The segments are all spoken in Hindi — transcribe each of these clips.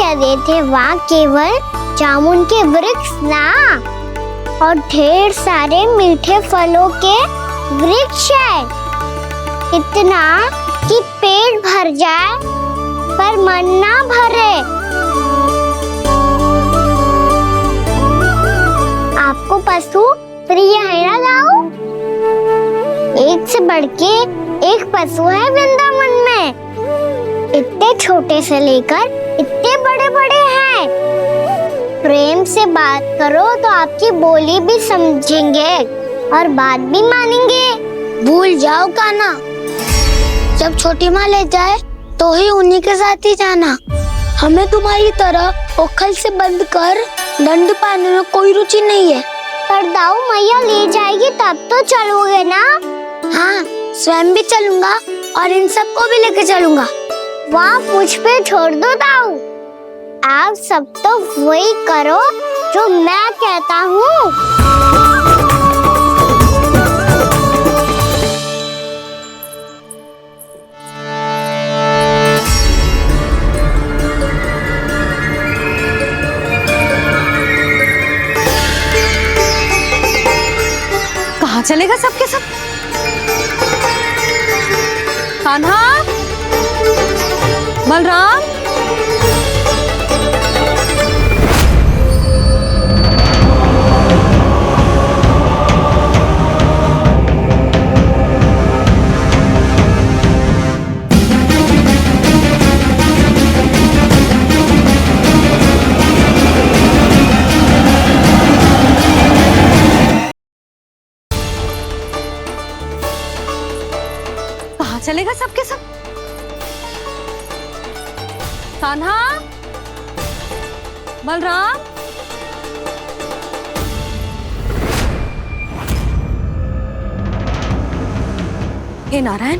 लगे थे वहाँ केवल जामुन के वृक्ष ना, और ढेर सारे मीठे फलों के वृक्ष है। इतना कि पेट भर जाए पर मन ना भरे। आपको पशु प्रिय है ना दाऊ? एक से बढ़ के एक पशु है वृंदावन में। इतने छोटे से लेकर इतने बड़े बड़े हैं। प्रेम से बात करो तो आपकी बोली भी समझेंगे और बात भी मानेंगे। भूल जाओ कान्हा, जब छोटी माँ ले जाए तो ही उन्हीं के साथ ही जाना। हमें तुम्हारी तरह ओखल से बंद कर दंड पाने में कोई रुचि नहीं है। पर दाऊ मैया ले जाएगी तब तो चलोगे ना? हाँ, स्वयं भी चलूंगा और इन सबको भी लेके चलूंगा। वाह, मुझ पे छोड़ दो दाऊ। आप सब तो वही करो जो मैं कहता हूँ। कहाँ चलेगा सबके सब? कान्हा, बलराम, कहाँ चलेगा सबके सब? कान्हा, बलराम, हे नारायण,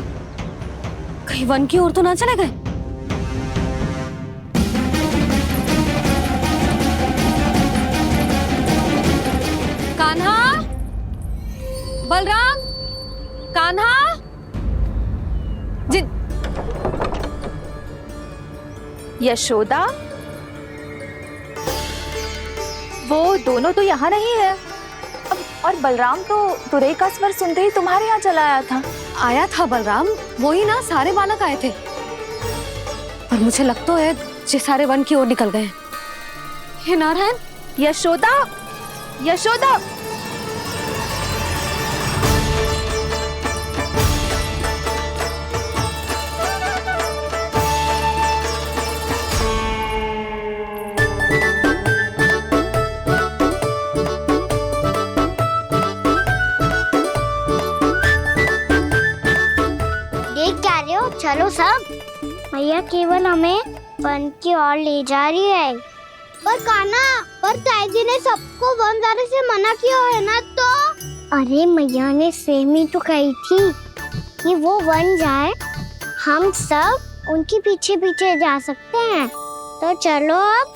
कहीं वन की ओर तो ना चले गए? कान्हा, बलराम, कान्हा, यशोदा, वो दोनों तो यहाँ नहीं है। और बलराम तो तुरई का स्वर सुनते ही तुम्हारे यहाँ चला आया था। आया था बलराम, वही ना सारे बालक आए थे। पर मुझे लगता है ये सारे वन की ओर निकल गए। हे नारायण, यशोदा, यशोदा, चलो सब, मैया केवल हमें वन की ओर ले जा रही है। पर कान्हा, पर ताईजी ने सबको वन जाने से मना किया है ना तो? अरे मैया ने सेमी तो कही थी कि वो वन जाए, हम सब उनके पीछे पीछे जा सकते हैं। तो चलो अब।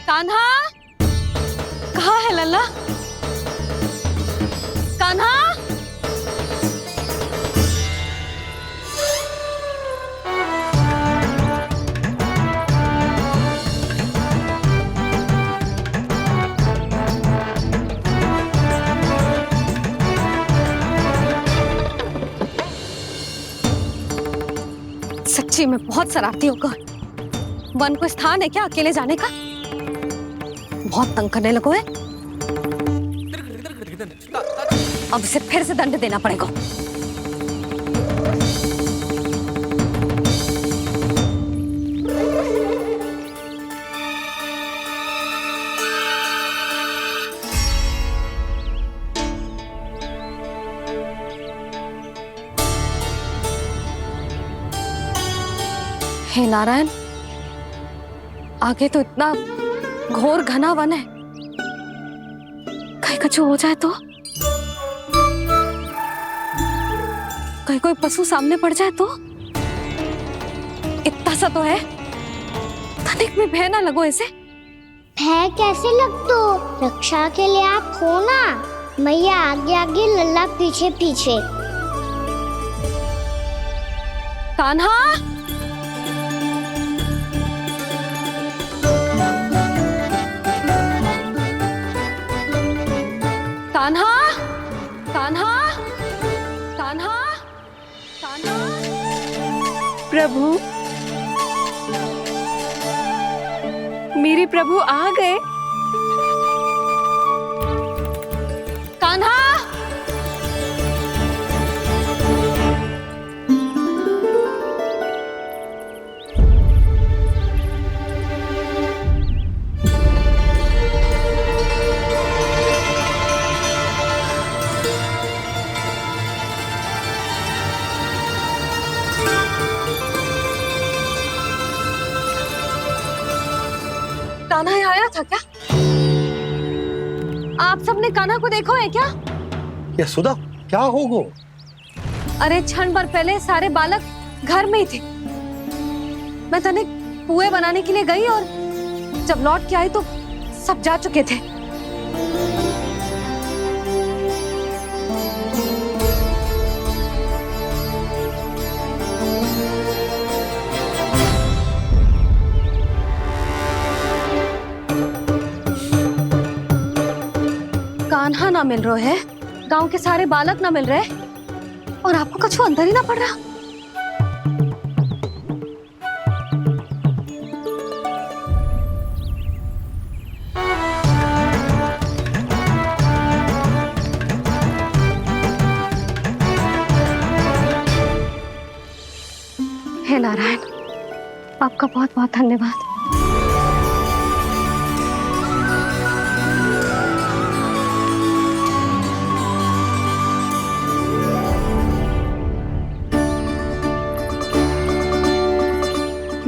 कान्हा, कहाँ है लल्ला? कान्हा, सच्ची में बहुत शरारती होकर वन को स्थान है क्या अकेले जाने का? बहुत तंग करने लगो है। अब इसे फिर से दंड देना पड़ेगा। हे नारायण, आगे तो इतना घोर घना वन है, कहीं कुछ हो जाए तो? कहीं कोई पशु सामने पड़ जाए तो? इतना सा तो है, तनिक भी भय ना लगो इसे। भय कैसे लग तो? रक्षा के लिए आप हो ना। मैया आगे आगे, लल्ला पीछे पीछे। कान्हा, कान्हा, कान्हा, कान्हा, कान्हा। प्रभु, मेरे प्रभु आ गए। कान्हा, कान्हा यहाँ आया था क्या? आप सबने कान्हा को देखो है क्या? यशोदा, क्या हो गो? अरे क्षण भर पहले सारे बालक घर में ही थे। मैं तनिक पुए बनाने के लिए गई और जब लौट के आई तो सब जा चुके थे। कान्हा ना मिल रहे है, गांव के सारे बालक ना मिल रहे और आपको कछु अंदर ही ना पड़ रहा। हे नारायण, आपका बहुत बहुत धन्यवाद।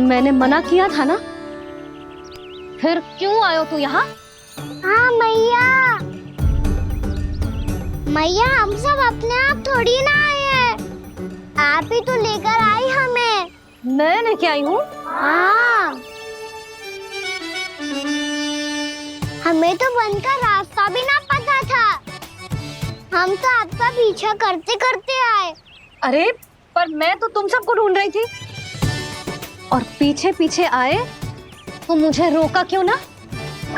मैंने मना किया था ना, फिर क्यों आयो तू यहाँ? हाँ मैया, मैया हम सब अपने आप थोड़ी ना आए हैं, आप ही तो लेकर आई हमें। मैं लेके आई हूँ? हाँ, हमें तो वन का रास्ता भी ना पता था, हम तो आपका पीछा करते करते आए। अरे पर मैं तो तुम सबको ढूंढ रही थी और पीछे पीछे आए तो मुझे रोका क्यों ना?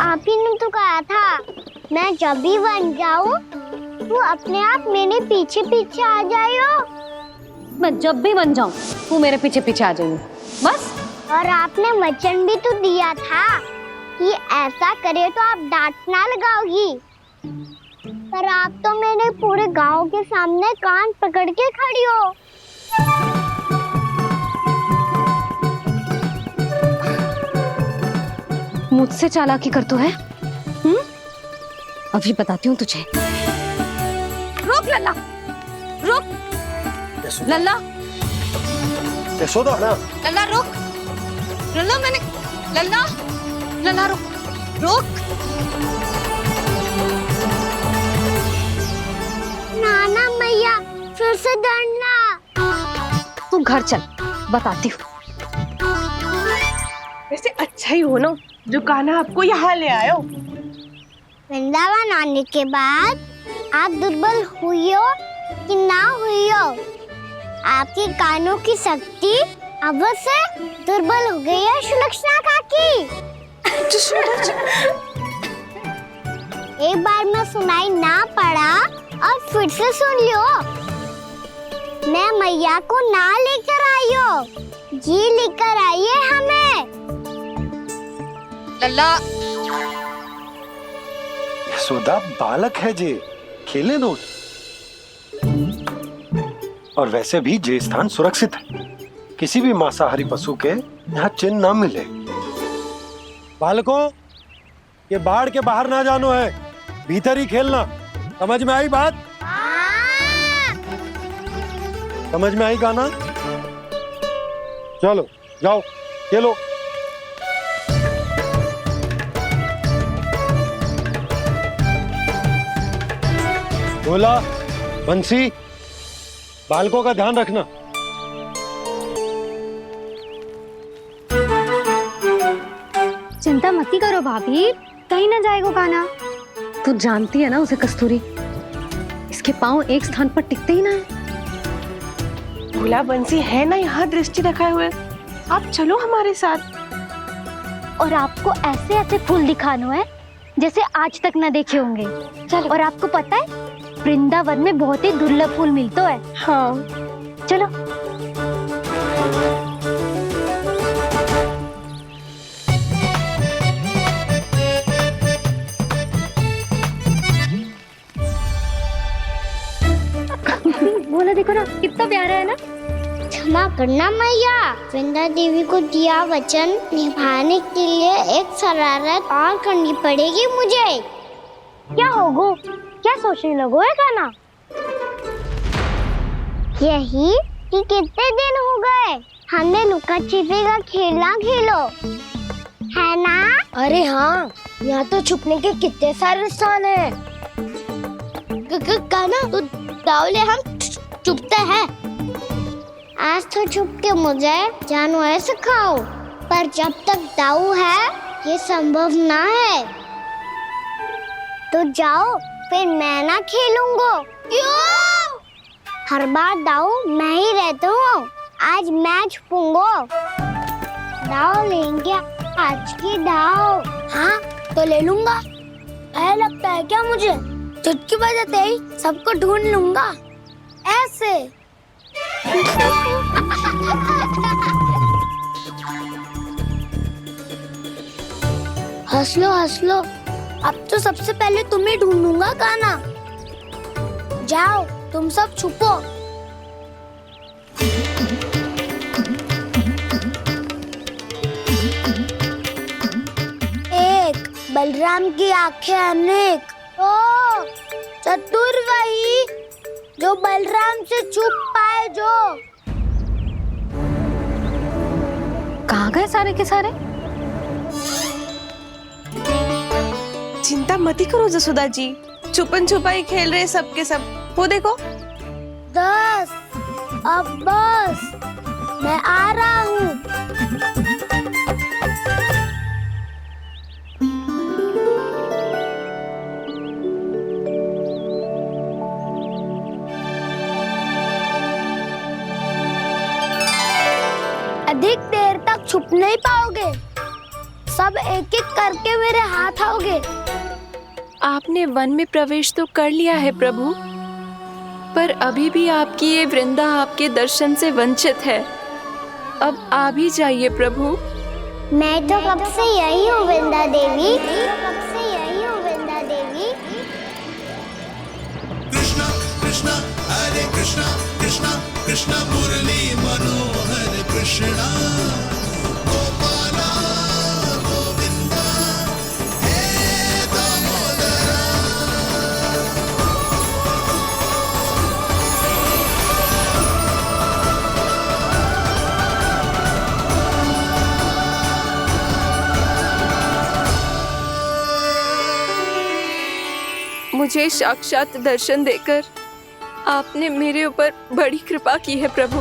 आप ही ने तो कहा था मैं जब भी बन जाऊं तो अपने आप मेरे पीछे पीछे आ जाइयो। मैं जब भी बन जाऊं तू मेरे पीछे पीछे आ जाइयो बस। और आपने वचन भी तो दिया था कि ऐसा करे तो आप डांट ना लगाओगी, पर आप तो मेरे पूरे गांव के सामने कान पकड़ के खड़ी हो। मुझसे चालाकी कर तो है? अभी बताती हूँ तुझे। रुक लल्ला, रुक लल्ला, यशोदा ना। लल्ला रुक, लल्ला मैंने, लल्ला, लल्ला रुक, रुक। नाना मैया फिर से डरना। तू घर चल, बताती हूँ। वैसे अच्छा ही हो ना जो कान्हा आपको यहाँ ले आयो। वृंदावन आने के बाद आप दुर्बल हुई हो कि ना हुई हो, आपके कानों की शक्ति अब से दुर्बल हो गई है सुलक्षणा काकी। एक बार में सुनाई ना पड़ा और फिर से सुन लियो। मैं मैया को ना लेकर आई हो, जी लेकर आई है हमें। लल्ला, यशोदा बालक है जे, खेले दो। और वैसे भी जे स्थान सुरक्षित है, किसी भी मांसाहारी पशु के यहाँ चिन्ह ना मिले। बालकों, ये बाढ़ के बाहर ना जानो है, भीतर ही खेलना। समझ में आई बात? समझ में आई गाना? चलो जाओ खेलो। बोला बंसी, बालकों का ध्यान रखना। चिंता मत करो भाभी, कहीं ना जाएगा कान्हा। तू जानती है ना उसे कस्तूरी, इसके पांव एक स्थान पर टिकते ही ना है। भोला बंसी है ना यहाँ दृष्टि रखाए हुए, आप चलो हमारे साथ। और आपको ऐसे ऐसे फूल दिखानो है जैसे आज तक न देखे होंगे। चलो, और आपको पता है वृंदावन में बहुत ही दुर्लभ फूल मिलते है। हाँ। चलो। बोला देखो ना, कितना प्यारा है ना। क्षमा करना मैया, वृंदा देवी को दिया वचन निभाने के लिए एक शरारत और करनी पड़ेगी मुझे। क्या होगो? क्या सोचने लगो है गाना? यही कि कितने दिन हो गए हमने लुका छिपी का खेलना खेलो, है ना? अरे हाँ, यहाँ तो छुपने के कितने सारे स्थान है। गाना तो दावले हम छुपते हैं। आज तो छुप के मुझे जानवर सिखाओ, पर जब तक दाऊ है ये संभव ना है। तो जाओ, फिर मैं ना खेलूंगा। क्यों? हर बार दाऊ मैं ही रहता हूँ, आज मैं छुपूंगा। दाऊ लेंगे आज की दाऊ। हाँ तो ले लूंगा। ऐसा लगता है क्या मुझे? चुटकी बजाते ही सबको ढूंढ लूंगा ऐसे। हंस लो, अब तो सबसे पहले तुम्हें ढूंढूंगा गाना। जाओ तुम सब छुपो। एक बलराम की आंखें अनेक। ओ चतुर वही जो बलराम से छुप पाए। जो कहाँ गए सारे के सारे? चिंता मत करो जसोदा जी, छुपन छुपाई खेल रहे सब के सब। वो देखो 10 अब बस, मैं आ रहा हूँ। अधिक देर तक छुप नहीं पाओगे, सब एक एक करके मेरे हाथ आओगे। आपने वन में प्रवेश तो कर लिया है प्रभु, पर अभी भी आपकी ये वृंदा आपके दर्शन से वंचित है। अब आ भी जाइए प्रभु। मैं तो कब से यही हूँ वृंदा देवी। कृष्णा कृष्णा हरे कृष्णा कृष्णा कृष्णा मुरली मनोहर कृष्णा गोपाला गोविंदा हे दामोदरा। मुझे साक्षात दर्शन देकर आपने मेरे ऊपर बड़ी कृपा की है प्रभु।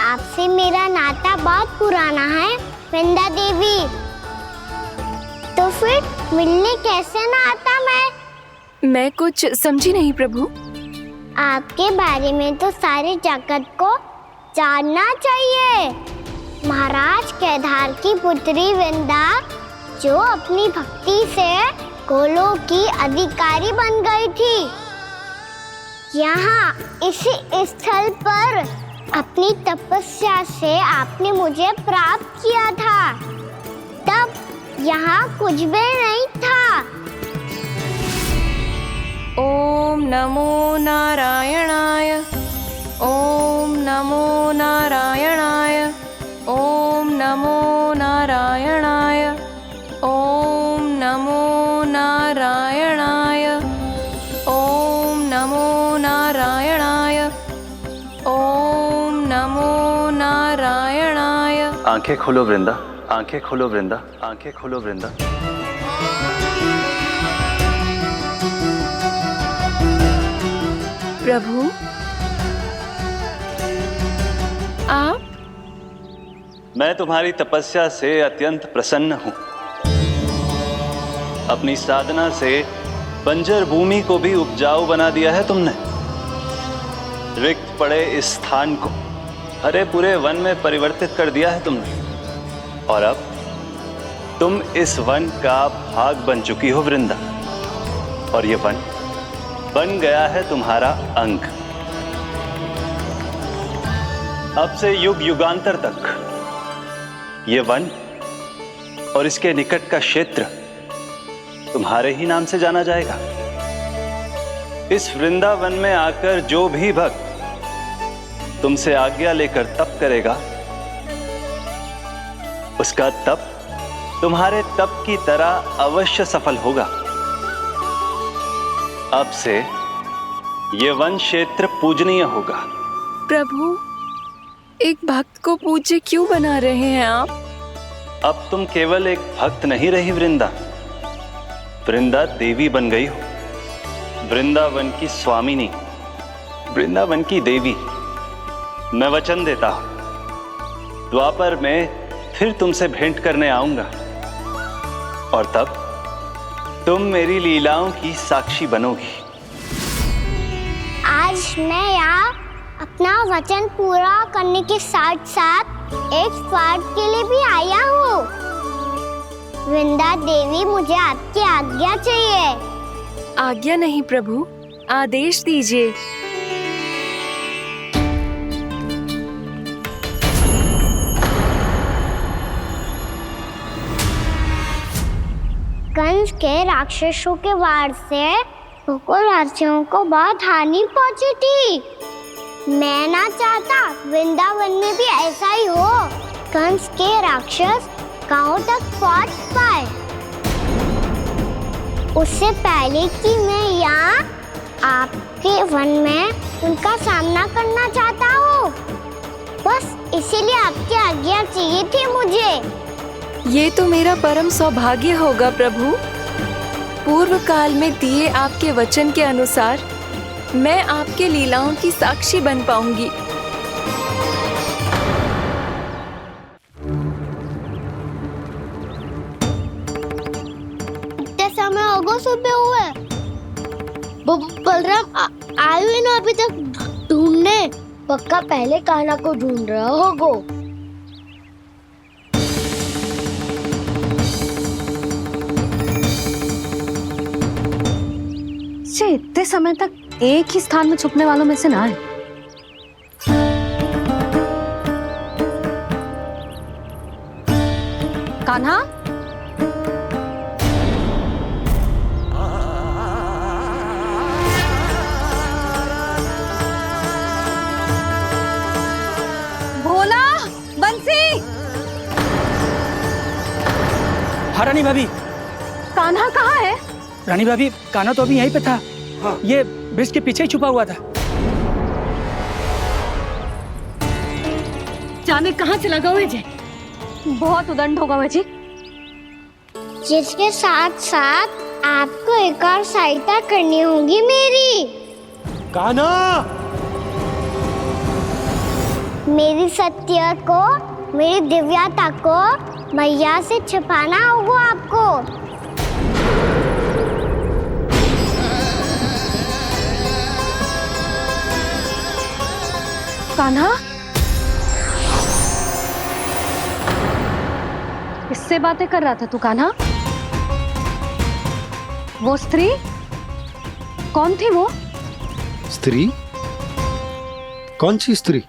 आपसे मेरा नाता बहुत पुराना है वृंदा देवी, तो फिर मिलने कैसे ना आता मैं कुछ समझी नहीं प्रभु। आपके बारे में तो सारे जगत को जानना चाहिए। महाराज केदार की पुत्री वृंदा जो अपनी भक्ति से गोलोक की अधिकारी बन गई थी, यहाँ इसी स्थल पर अपनी तपस्या से आपने मुझे प्राप्त किया था। तब यहाँ कुछ भी नहीं था। ओम नमो नारायणाय, ओम नमो नारायणाय, ओम नमो नारायणाय, ओम नमो नारायणाय, ओम नमो नारायणाय, ओम नमो नारायणाय। आंखें खोलो वृंदा, आंखें खोलो वृंदा, आंखें खोलो वृंदा। प्रभु आप? मैं तुम्हारी तपस्या से अत्यंत प्रसन्न हूं। अपनी साधना से बंजर भूमि को भी उपजाऊ बना दिया है तुमने। रिक्त पड़े इस स्थान को हरे पूरे वन में परिवर्तित कर दिया है तुमने। और अब तुम इस वन का भाग बन चुकी हो वृंदा, और ये वन बन गया है तुम्हारा अंग। अब से युग युगांतर तक ये वन और इसके निकट का क्षेत्र तुम्हारे ही नाम से जाना जाएगा। इस वृंदावन में आकर जो भी भक्त तुमसे आज्ञा लेकर तप करेगा, उसका तप तुम्हारे तप की तरह अवश्य सफल होगा। अब से ये वन क्षेत्र पूजनीय होगा। प्रभु, एक भक्त को पूज्य क्यों बना रहे हैं आप? अब तुम केवल एक भक्त नहीं रही वृंदा, वृंदा देवी बन गई हो। वृंदावन की स्वामिनी, वृंदावन की देवी। मैं वचन देता हूं, द्वापर में फिर तुमसे भेंट करने आऊंगा, और तब तुम मेरी लीलाओं की साक्षी बनोगी। आज मैं यहाँ अपना वचन पूरा करने के साथ साथ एक स्वार्थ के लिए भी आया हूँ। वृंदा देवी, मुझे आपकी आज्ञा चाहिए। आज्ञा नहीं प्रभु, आदेश दीजिए। कंस के राक्षसों के वार से गोकुलवासियों को बहुत हानि पहुंची थी। मैं ना चाहता वृंदावन में भी ऐसा ही हो। कंस के राक्षस गांव तक पहुंच पाए, उससे पहले कि मैं यहाँ आपके वन में उनका सामना करना चाहता हूँ। बस इसीलिए आपकी आज्ञा चाहिए थी मुझे। ये तो मेरा परम सौभाग्य होगा प्रभु। पूर्व काल में दिए आपके वचन के अनुसार मैं आपके लीलाओं की साक्षी बन पाऊंगी। इतने समय होगो सुबह हुए। बलराम आयु ना अभी तक ढूंढने। पक्का पहले कान्हा को ढूंढ रहा होगो। इतने समय तक एक ही स्थान में छुपने वालों में से ना है। कान्हा, भोला, बंसी। हाँ रानी भाभी। कान्हा कहाँ है? रानी भाभी, कान्हा तो अभी यहीं पे था। हाँ। ये ब्रिज के पीछे ही छुपा हुआ था। जाने कहाँ चला गया जी? बहुत उदंड होगा वह जी। जिसके साथ साथ आपको एक और सहायता करनी होगी मेरी। कान्हा! मेरी सत्य को, मेरी दिव्यता को मैया से छिपाना होगा आपको। कान्हा, किससे बातें कर रहा था तू कान्हा? वो स्त्री कौन थी? वो स्त्री? कौन सी स्त्री?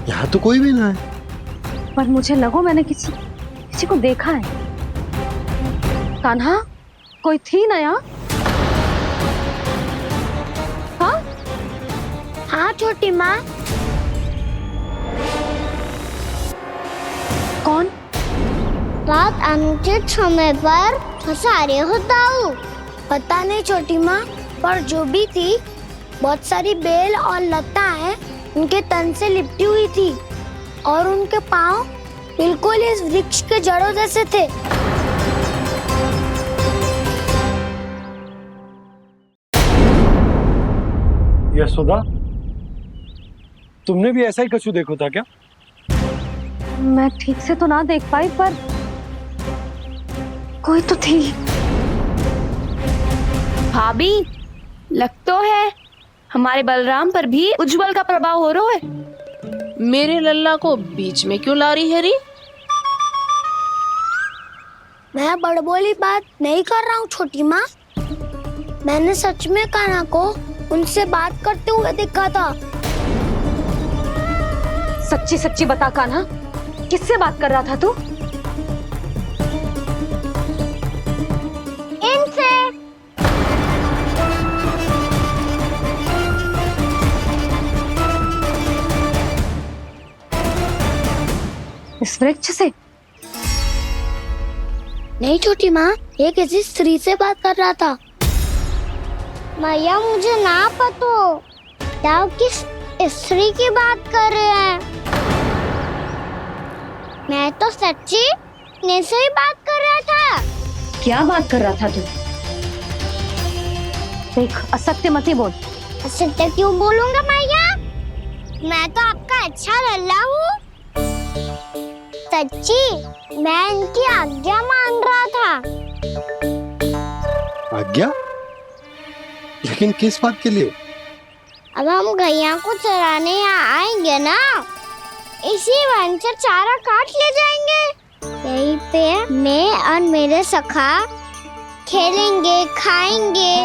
यहाँ तो कोई भी ना है। पर मुझे लगो मैंने किसी को देखा है। कान्हा, कोई थी ना यहाँ? हाँ? हाँ छोटी माँ। कौन? रात अनुचित समय पर फंसारे होता हूँ। पता नहीं छोटी माँ, पर जो भी थी बहुत सारी बेल और लताएं उनके तन से लिपटी हुई थी, और उनके पाँव बिल्कुल इस वृक्ष के जड़ों जैसे थे। यशोदा, तुमने भी ऐसा ही कछु देखो था क्या? मैं ठीक से तो ना देख पाई, पर कोई तो थी। भाभी, लग तो है हमारे बलराम पर भी उज्जवल का प्रभाव हो रहा है। मेरे लल्ला को बीच में क्यों ला रही है री? मैं बड़बोली बात नहीं कर रहा हूँ छोटी माँ। मैंने सच में कान्हा को उनसे बात करते हुए देखा था। सच्ची सच्ची बता कान्हा, किससे बात कर रहा था तू? इनसे। इस वृक्ष से? नहीं छोटी माँ, ये किसी स्त्री से बात कर रहा था। मैया मुझे ना पतो दाव किस स्त्री की बात कर रहे हैं। मैं तो सच्ची ने से ही बात कर रहा था। क्या बात कर रहा था तू? देख, असत्य मत ही बोल। असत्य क्यों बोलूंगा मैया? मैं तो आपका अच्छा लल्ला हूँ। सच्ची मैं इनकी आज्ञा मान रहा था। आज्ञा? लेकिन किस बात के लिए? अब हम गैया को चराने यहाँ आएंगे ना, इसी वन से चारा काट ले जाएंगे। यहीं पे मैं और मेरे सखा खेलेंगे, खाएंगे,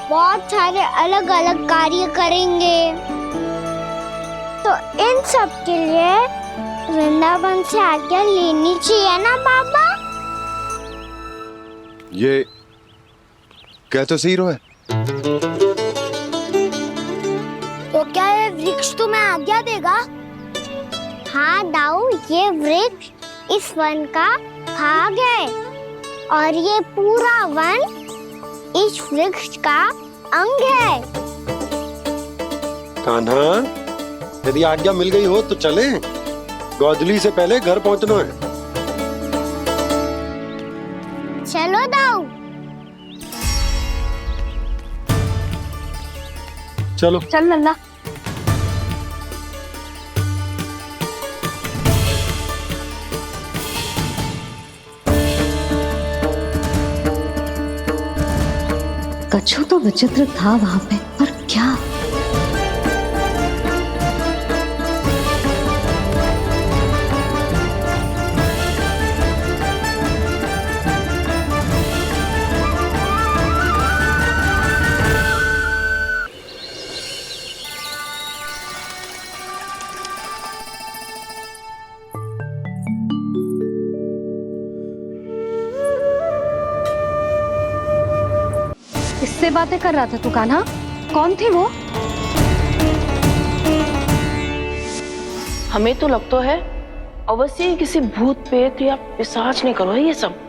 बहुत सारे अलग अलग कार्य करेंगे। तो इन सब के लिए वृंदावन से आज्ञा लेनी चाहिए ना बाबा? ये कह तो सही रहा है। तो क्या ये वृक्ष तुम्हें आज्ञा देगा? हाँ दाऊ, ये वृक्ष इस वन का भाग है और ये पूरा वन इस वृक्ष का अंग है। कान्हा, यदि आज्ञा मिल गई हो तो चले। गोधली से पहले घर पहुंचना है। चलो दाऊ। चलो चल लल्ला। कछु तो विचित्र था वहां पे, पर क्या? किससे बातें कर रहा था तू कान्हा? कौन थी वो? हमें तो लगता है अवश्य ही किसी भूत प्रेत या पिशाच ने करो है ये सब।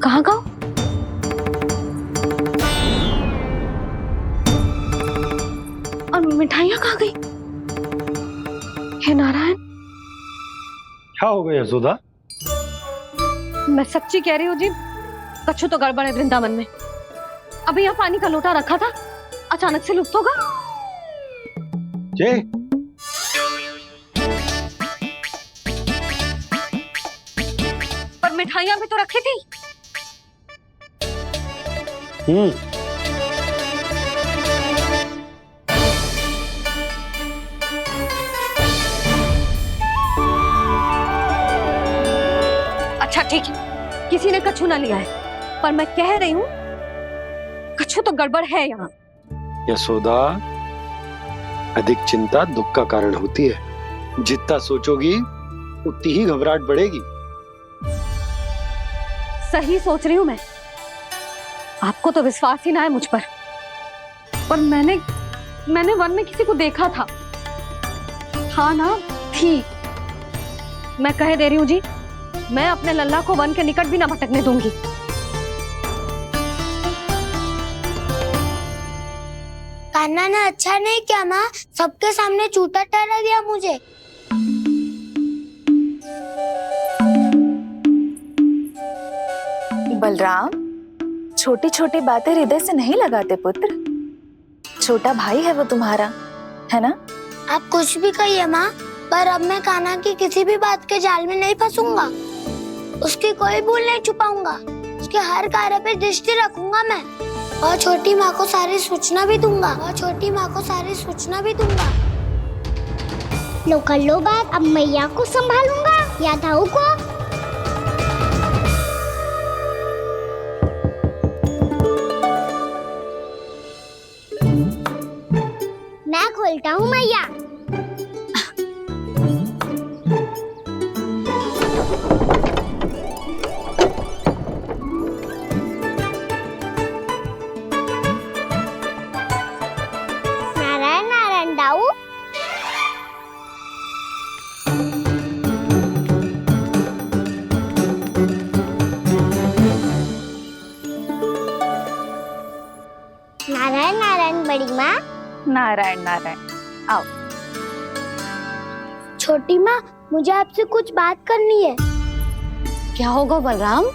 कहाँ गाँव? और मिठाइयाँ कहाँ गई? हे नारायण! क्या हो गया यशोदा? मैं सच्ची कह रही हूँ जी, कछु तो गड़बड़ है वृंदावन में। अभी यहाँ पानी का लोटा रखा था, अचानक से लुप्त होगा। जय पर मिठाइयाँ भी तो रखी थी। अच्छा ठीक है, किसी ने कछु ना लिया है, पर मैं कह रही हूँ कछु तो गड़बड़ है यहाँ। यशोदा, अधिक चिंता दुख का कारण होती है। जितना सोचोगी उतनी ही घबराहट बढ़ेगी। सही सोच रही हूँ मैं। आपको तो विश्वास ही ना है मुझ पर मैंने वन में किसी को देखा था। हाँ ना, थी। मैं कह दे रही हूँ जी, मैं अपने लल्ला को वन के निकट भी ना भटकने दूंगी। कान्हा ने अच्छा नहीं किया माँ, सबके सामने झूठा ठहरा दिया मुझे। बलराम, छोटी छोटी बातें हृदय से नहीं लगाते पुत्र। छोटा भाई है वो तुम्हारा, है ना? आप कुछ भी कहिए माँ, पर अब मैं कान्हा की किसी भी बात के जाल में नहीं फंसूंगा। उसकी कोई भूल नहीं छुपाऊंगा। उसके हर कार्य पे दृष्टि रखूंगा मैं, और छोटी माँ को सारी सूचना भी दूंगा। लो कर लो बात, अब मैया को संभालूंगा या दाऊ को। मैं खोलता हूँ मैया। नारायण नारायण दाऊ। नारायण नारायण बड़ी माँ। नारायण नारायण, आओ। छोटी माँ, मुझे आपसे कुछ बात करनी है। क्या होगा बलराम?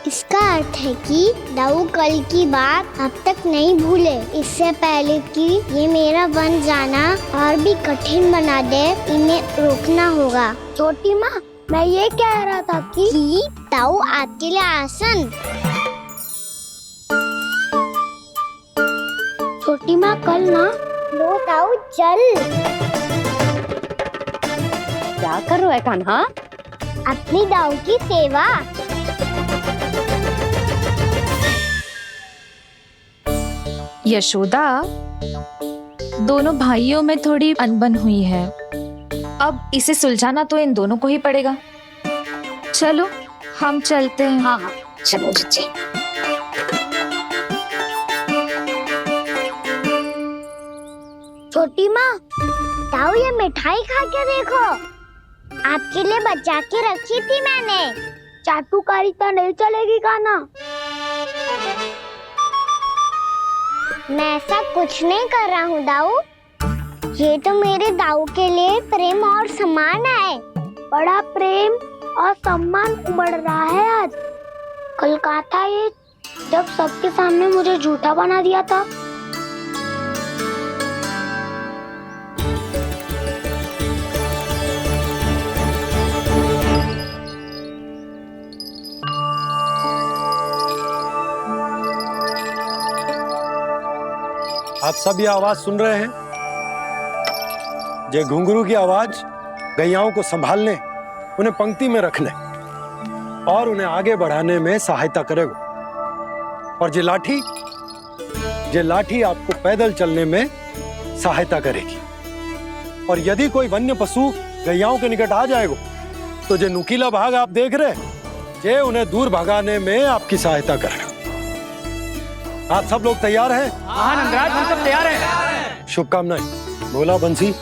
इसका अर्थ है कि दाऊ कल की बात अब तक नहीं भूले। इससे पहले कि ये मेरा बन जाना और भी कठिन बना दे, इन्हें रोकना होगा। छोटी माँ, मैं ये कह रहा था कि दाऊ आपके लिए आसन। छोटी माँ, कल ना लो दाऊ चल। क्या कर रहा है कान्हा? अपनी दाऊ की सेवा। यशोदा, दोनों भाइयों में थोड़ी अनबन हुई है। अब इसे सुलझाना तो इन दोनों को ही पड़ेगा। चलो हम चलते हैं। हाँ हाँ, चलो जी। छोटी माँ, दाऊ ये मिठाई खा के देखो। आपके लिए बचा के रखी थी मैंने। चाटुकारिता नहीं चलेगी कान्हा। मैं ऐसा कुछ नहीं कर रहा हूँ दाऊ। ये तो मेरे दाऊ के लिए प्रेम और सम्मान है। बड़ा प्रेम और सम्मान उमड़ रहा है आज। कल कहा था ये, जब सबके सामने मुझे झूठा बना दिया था। आप सब ये आवाज सुन रहे हैं? ये घुंघरू की आवाज गैयाओं को संभालने, उन्हें पंक्ति में रखने और उन्हें आगे बढ़ाने में सहायता करेगा। और ये लाठी आपको पैदल चलने में सहायता करेगी। और यदि कोई वन्य पशु गैयाओं के निकट आ जाएगा तो जो नुकीला भाग आप देख रहे हैं, ये उन्हें दूर भगाने में आपकी सहायता करेगा। आप सब लोग तैयार हैं? हाँ नंदराज, हम सब तैयार हैं। शुभकामनाएं। बोला बंसी।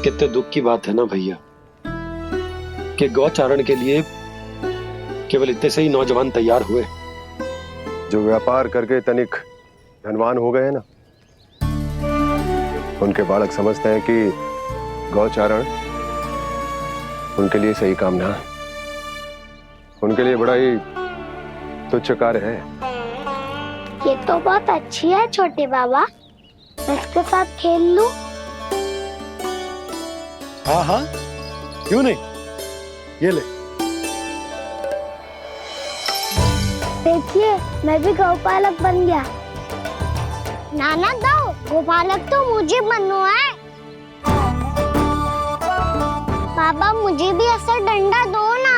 कितने दुख की बात है ना भैया कि गौचारण के लिए केवल इतने से ही नौजवान तैयार हुए। जो व्यापार करके तनिक धनवान हो गए ना, उनके बालक समझते हैं कि गौचारण उनके लिए सही काम ना है। उनके लिए बड़ा ही तुच्छ कार्य है। ये तो बहुत अच्छी है छोटे बाबा, मैं इसके साथ खेल लूं? हाँ हाँ, क्यों नहीं। ये ले। देखिए, मैं भी गौपालक बन गया। नाना दो, गौपालक तो मुझे बनना है। बाबा मुझे भी ऐसा डंडा दो ना।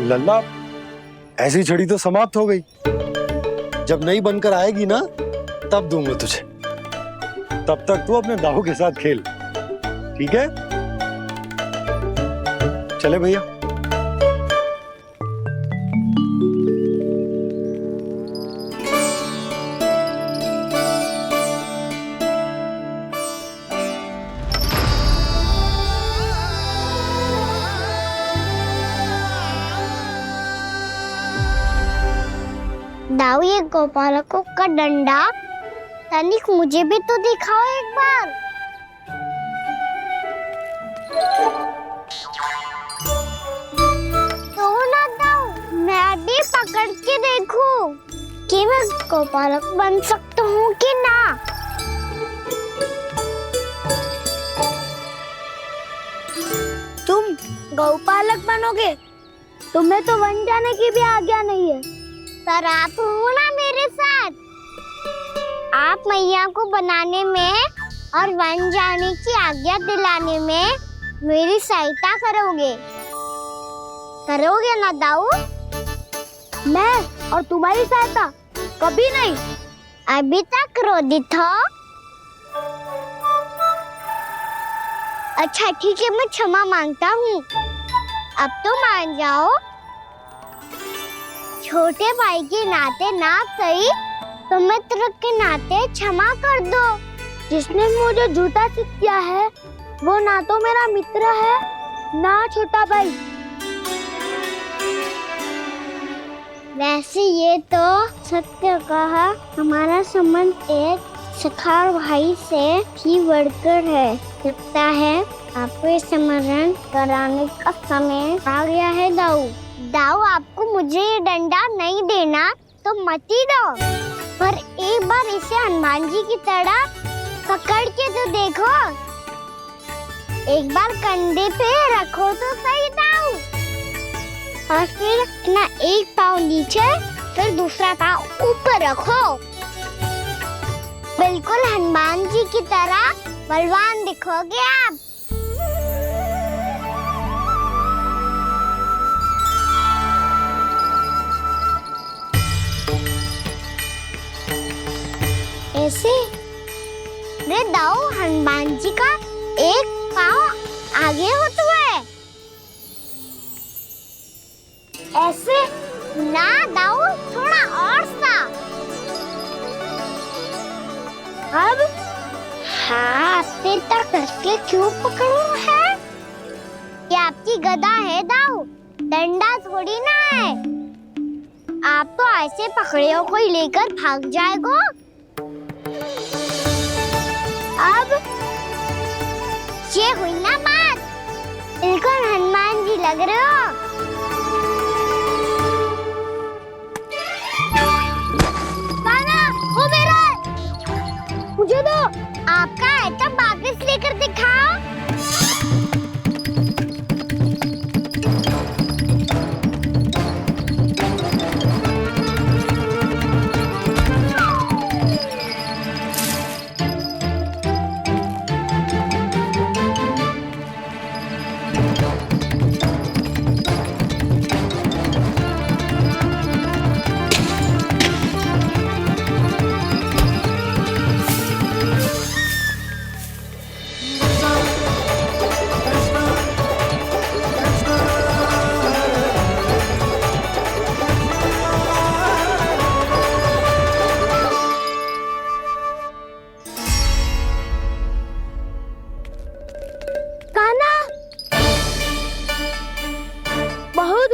लल्ला, ऐसी छड़ी तो समाप्त हो गई। जब नई बनकर आएगी ना, तब दूंगा तुझे। तब तक तू अपने दाऊ के साथ खेल, ठीक है? चले भैया। दाऊ, ये गोपालकों का डंडा तनिक मुझे भी तो दिखाओ एक बार। तो ना दो, मैं भी पकड़ के देखूं कि मैं गौपालक बन सकता हूँ कि ना। तुम गौपालक बनोगे? तुम्हें तो वन जाने की भी आज्ञा नहीं है। पर आप हो ना मेरे साथ। आप मैया को बनाने में और वन जाने की आज्ञा दिलाने में मेरी सहायता करोगे ना दाऊ? मैं और तुम्हारी सहायता कभी नहीं। अभी तक क्रोधित हो? अच्छा ठीक है, मैं क्षमा मांगता हूँ। अब तो मान जाओ। छोटे भाई के नाते ना सही तो मित्र के नाते क्षमा कर दो। जिसने मुझे झूठा सिद्ध किया है वो ना तो मेरा मित्र है ना छोटा भाई। वैसे ये तो सत्य कहा, हमारा संबंध एक सखा भाई से भी बढ़कर है। लगता है आपको स्मरण कराने का समय आ गया है दाऊ। दाऊ, आपको मुझे ये डंडा नहीं देना तो मत ही दो, पर एक बार इसे हनुमान जी की तरह पकड़ के तो देखो। एक बार कंधे पे रखो तो सही दाऊ, और फिर अपना एक पाँव नीचे फिर दूसरा पाँव ऊपर रखो। बिल्कुल हनुमान जी की तरह बलवान दिखोगे आप। ऐसे रे दाऊ, हनुमान जी का एक पाँव आगे होता है। ऐसे ना दाऊ, थोड़ा और सा। अब हाथ पे तक करके क्यों पकड़ो है? ये आपकी गदा है दाऊ, डंडा थोड़ी ना है। आप तो ऐसे पकड़े हो कोई लेकर भाग जाएगा। अब ये हुई ना बात, बिल्कुल हनुमान जी लग रहे हो। कान्हा, वो मेरा है। मुझे दो। आपका है तब वापस लेकर दिखाओ।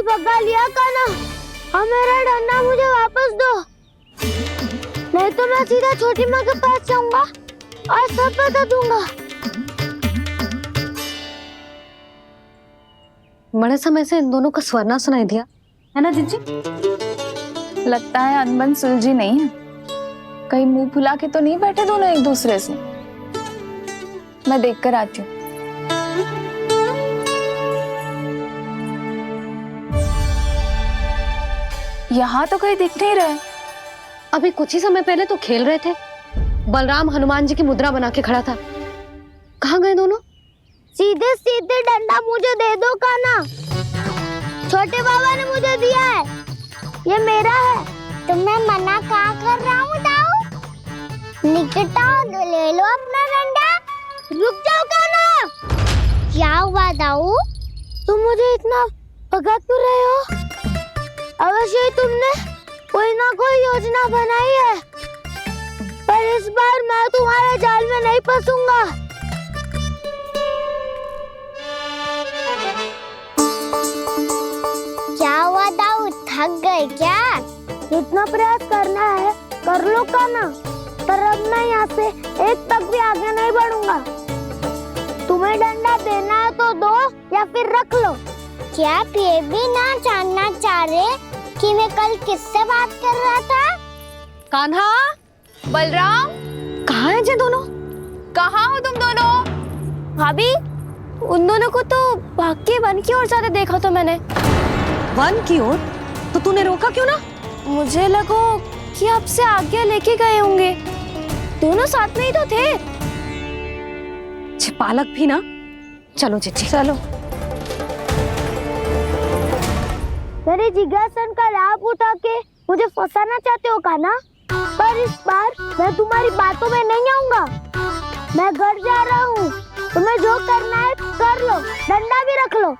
भगा लिया कान्हा, अब मेरा डंडा मुझे वापस दो, नहीं तो मैं सीधा छोटी माँ के पास जाऊंगा और सब बता दूंगा। बड़े समय से इन दोनों का स्वर ना सुनाई दिया, है ना जीजी? लगता है अनबन सुलझी नहीं है। कहीं मुंह फुला के तो नहीं बैठे दोनों एक दूसरे से। मैं देख कर आती हूँ। यहाँ तो कहीं दिख नहीं रहा। अभी कुछ ही समय पहले तो खेल रहे थे। बलराम हनुमान जी की मुद्रा बना के खड़ा था। कहाँ गए दोनों? सीधे सीधे डंडा मुझे दे दो कान्हा, छोटे बाबा ने मुझे दिया है, ये मेरा है। तो मैं मना कहाँ कर रहा हूँ दाऊ? निकट आओ, ले लो अपना डंडा। रुक जाओ कान्हा। क्या हुआ दाऊ? तुम मुझे इतना भगा क्यों रहे हो? अवश्य ही तुमने कोई ना कोई योजना बनाई है, पर इस बार मैं तुम्हारे जाल में नहीं फंसूंगा। क्या हुआ दाऊ, थक गए क्या? जितना प्रयास करना है कर लो कान्हा, पर अब मैं यहाँ से एक तक भी आगे नहीं बढ़ूंगा। तुम्हें डंडा देना है तो दो या फिर रख लो। क्या आप ये भी ना जानना चाह रहे कि मैं कल किससे बात कर रहा था? कान्हा, बलराम, कहाँ है ये दोनों? कहाँ हो तुम दोनों? भाभी, उन दोनों को तो भाग के वन की ओर जाते देखा तो मैंने। वन की ओर? तो तूने रोका क्यों ना? मुझे लगो कि आपसे आगे लेके गए होंगे। दोनों साथ में ही तो थे। पालक भी ना। चलो जीजी, चलो। मेरे जिज्ञासन का लाभ उठा के मुझे फंसाना चाहते हो कान्हा? पर इस बार मैं तुम्हारी बातों में नहीं आऊंगा। मैं घर जा रहा हूँ। तुम्हें जो करना है कर लो, डंडा भी रख लो।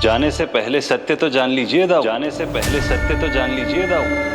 जाने से पहले सत्य तो जान लीजिए दाऊ। जाने से पहले सत्य तो जान लीजिए दाऊ।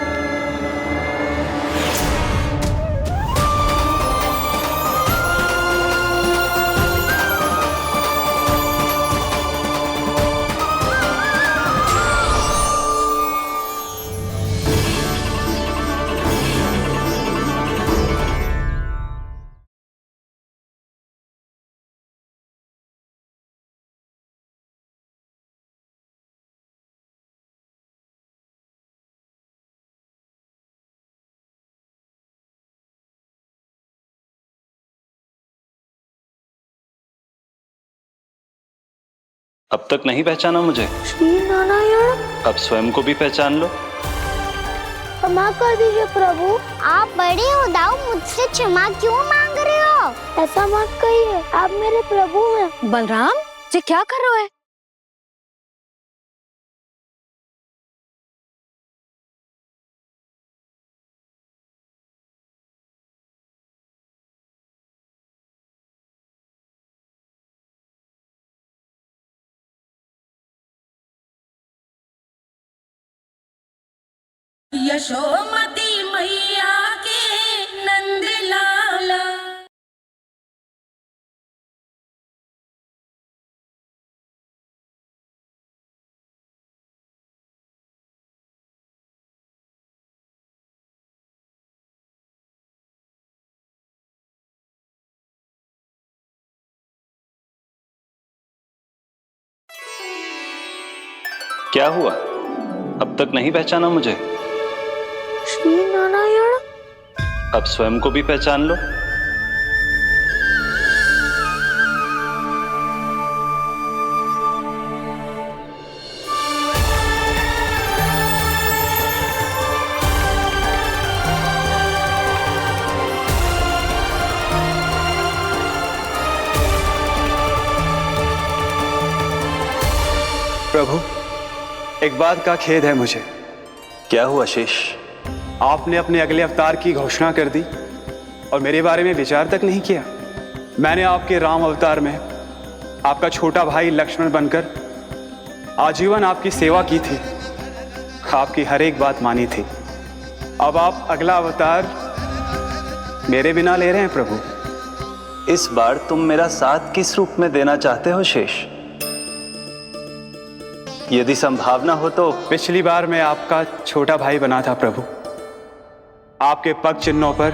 अब तक नहीं पहचाना मुझे? श्री नारायण। अब स्वयं को भी पहचान लो। क्षमा कर दीजिए प्रभु। आप बड़े हो दाऊ, मुझसे क्षमा क्यों मांग रहे हो? ऐसा मत कहिए, आप मेरे प्रभु हैं। बलराम, ये क्या कर रहे हो? यशोमती मैया के नंद लाला। क्या हुआ? अब तक नहीं पहचाना मुझे? श्री नारायण। अब स्वयं को भी पहचान लो। प्रभु, एक बात का खेद है मुझे। क्या हुआ शेष? आपने अपने अगले अवतार की घोषणा कर दी और मेरे बारे में विचार तक नहीं किया। मैंने आपके राम अवतार में आपका छोटा भाई लक्ष्मण बनकर आजीवन आपकी सेवा की थी, आपकी हर एक बात मानी थी। अब आप अगला अवतार मेरे बिना ले रहे हैं प्रभु। इस बार तुम मेरा साथ किस रूप में देना चाहते हो शेष? यदि संभावना हो तो। पिछली बार मैं आपका छोटा भाई बना था प्रभु। आपके पग चिन्हों पर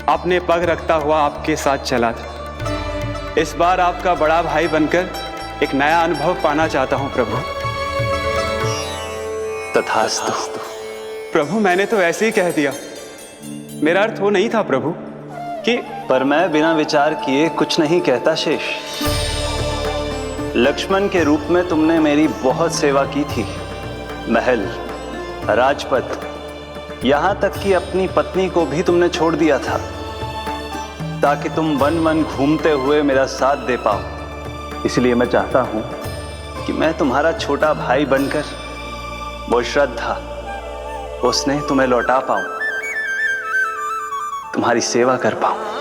अपने पग रखता हुआ आपके साथ चला था। इस बार आपका बड़ा भाई बनकर एक नया अनुभव पाना चाहता हूं प्रभु। तथास्तु। प्रभु, मैंने तो ऐसे ही कह दिया, मेरा अर्थ वो नहीं था प्रभु कि। पर मैं बिना विचार किए कुछ नहीं कहता शेष। लक्ष्मण के रूप में तुमने मेरी बहुत सेवा की थी। महल, राजपथ, यहां तक कि अपनी पत्नी को भी तुमने छोड़ दिया था ताकि तुम वन वन घूमते हुए मेरा साथ दे पाओ। इसलिए मैं चाहता हूं कि मैं तुम्हारा छोटा भाई बनकर वो श्रद्धा, वो स्नेह तुम्हें लौटा पाऊं, तुम्हारी सेवा कर पाऊं।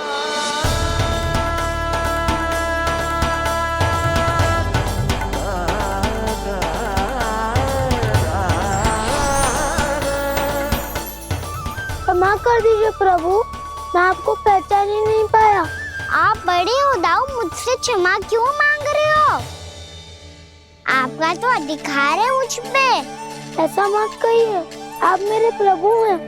क्षमा कर दीजिए प्रभु, मैं आपको पहचान ही नहीं पाया। आप बड़े हो दाऊ, मुझसे क्षमा क्यों मांग रहे हो? आप आपका तो अधिकार है मुझ पे। ऐसा मत कहिए, आप मेरे प्रभु हैं।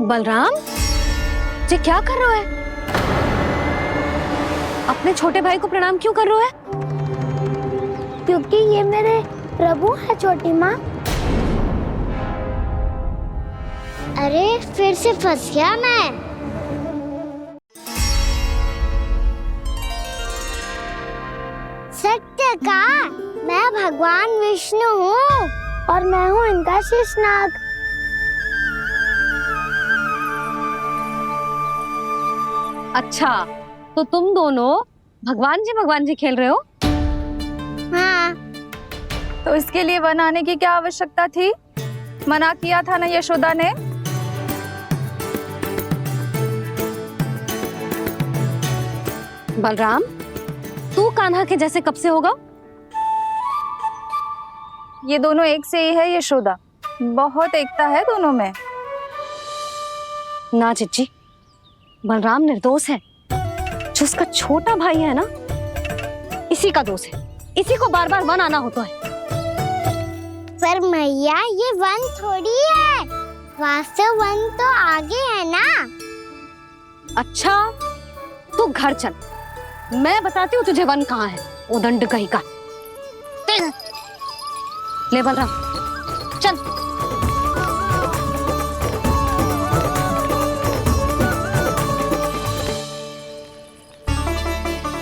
बलराम, ये क्या कर रहा है? अपने छोटे भाई को प्रणाम क्यों कर रहा है? क्योंकि ये मेरे प्रभु है छोटी माँ। अरे फिर से फंस गया मैं। सत्य का, मैं भगवान विष्णु हूँ और मैं हूँ इनका शेषनाग। अच्छा, तो तुम दोनों भगवान जी खेल रहे हो? हाँ। तो इसके लिए वन आने की क्या आवश्यकता थी? मना किया था ना यशोदा ने। बलराम, तू कान्हा के जैसे कब से होगा? ये दोनों एक से ही है यशोदा, बहुत एकता है दोनों में। ना चिच्ची, बलराम निर्दोष है। जो उसका छोटा भाई है ना, इसी का दोष है। इसी को बार बार वन आना होता है। पर मैया, ये वन थोड़ी है, वास्तव वन तो आगे है ना। अच्छा, तू घर चल, मैं बताती हूँ तुझे वन कहाँ है। उदंड कहीं का। ले बलराम, चल।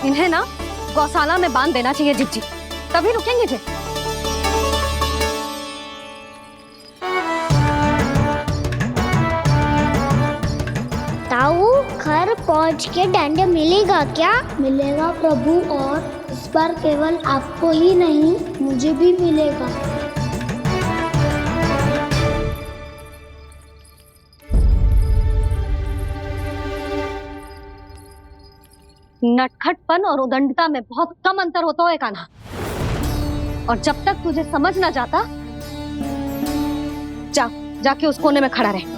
इन्हें ना गौशाला में बांध देना चाहिए जिज्जी, तभी रुकेंगे जे। ताऊ, घर पहुंच के दंड मिलेगा क्या? मिलेगा प्रभु, और इस बार केवल आपको ही नहीं, मुझे भी मिलेगा। नटखटपन और उदंडता में बहुत कम अंतर होता है कान्हा, और जब तक तुझे समझ ना जाता, जाके उस कोने में खड़ा रहे।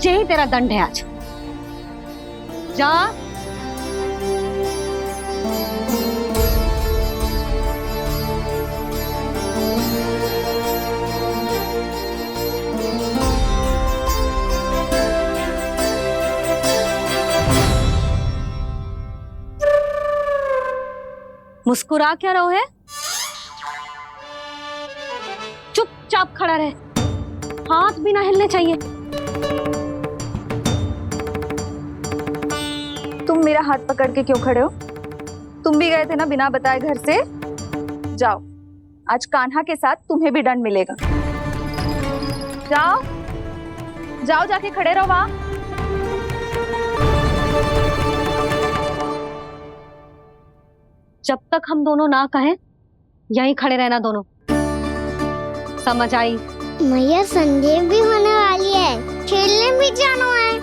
यही तेरा दंड है आज। जा। मुस्कुरा क्या रहो है? चुपचाप खड़ा रहे, हाथ भी ना हिलने चाहिए। तुम मेरा हाथ पकड़ के क्यों खड़े हो? तुम भी गए थे ना बिना बताए घर से। जाओ, आज कान्हा के साथ तुम्हें भी दंड मिलेगा। जाओ जाओ, जाके खड़े रहो वहां। जब तक हम दोनों ना कहें, यहीं खड़े रहना दोनों। समझ आई? मैया, संध्या भी होने वाली है, खेलने भी जाना है।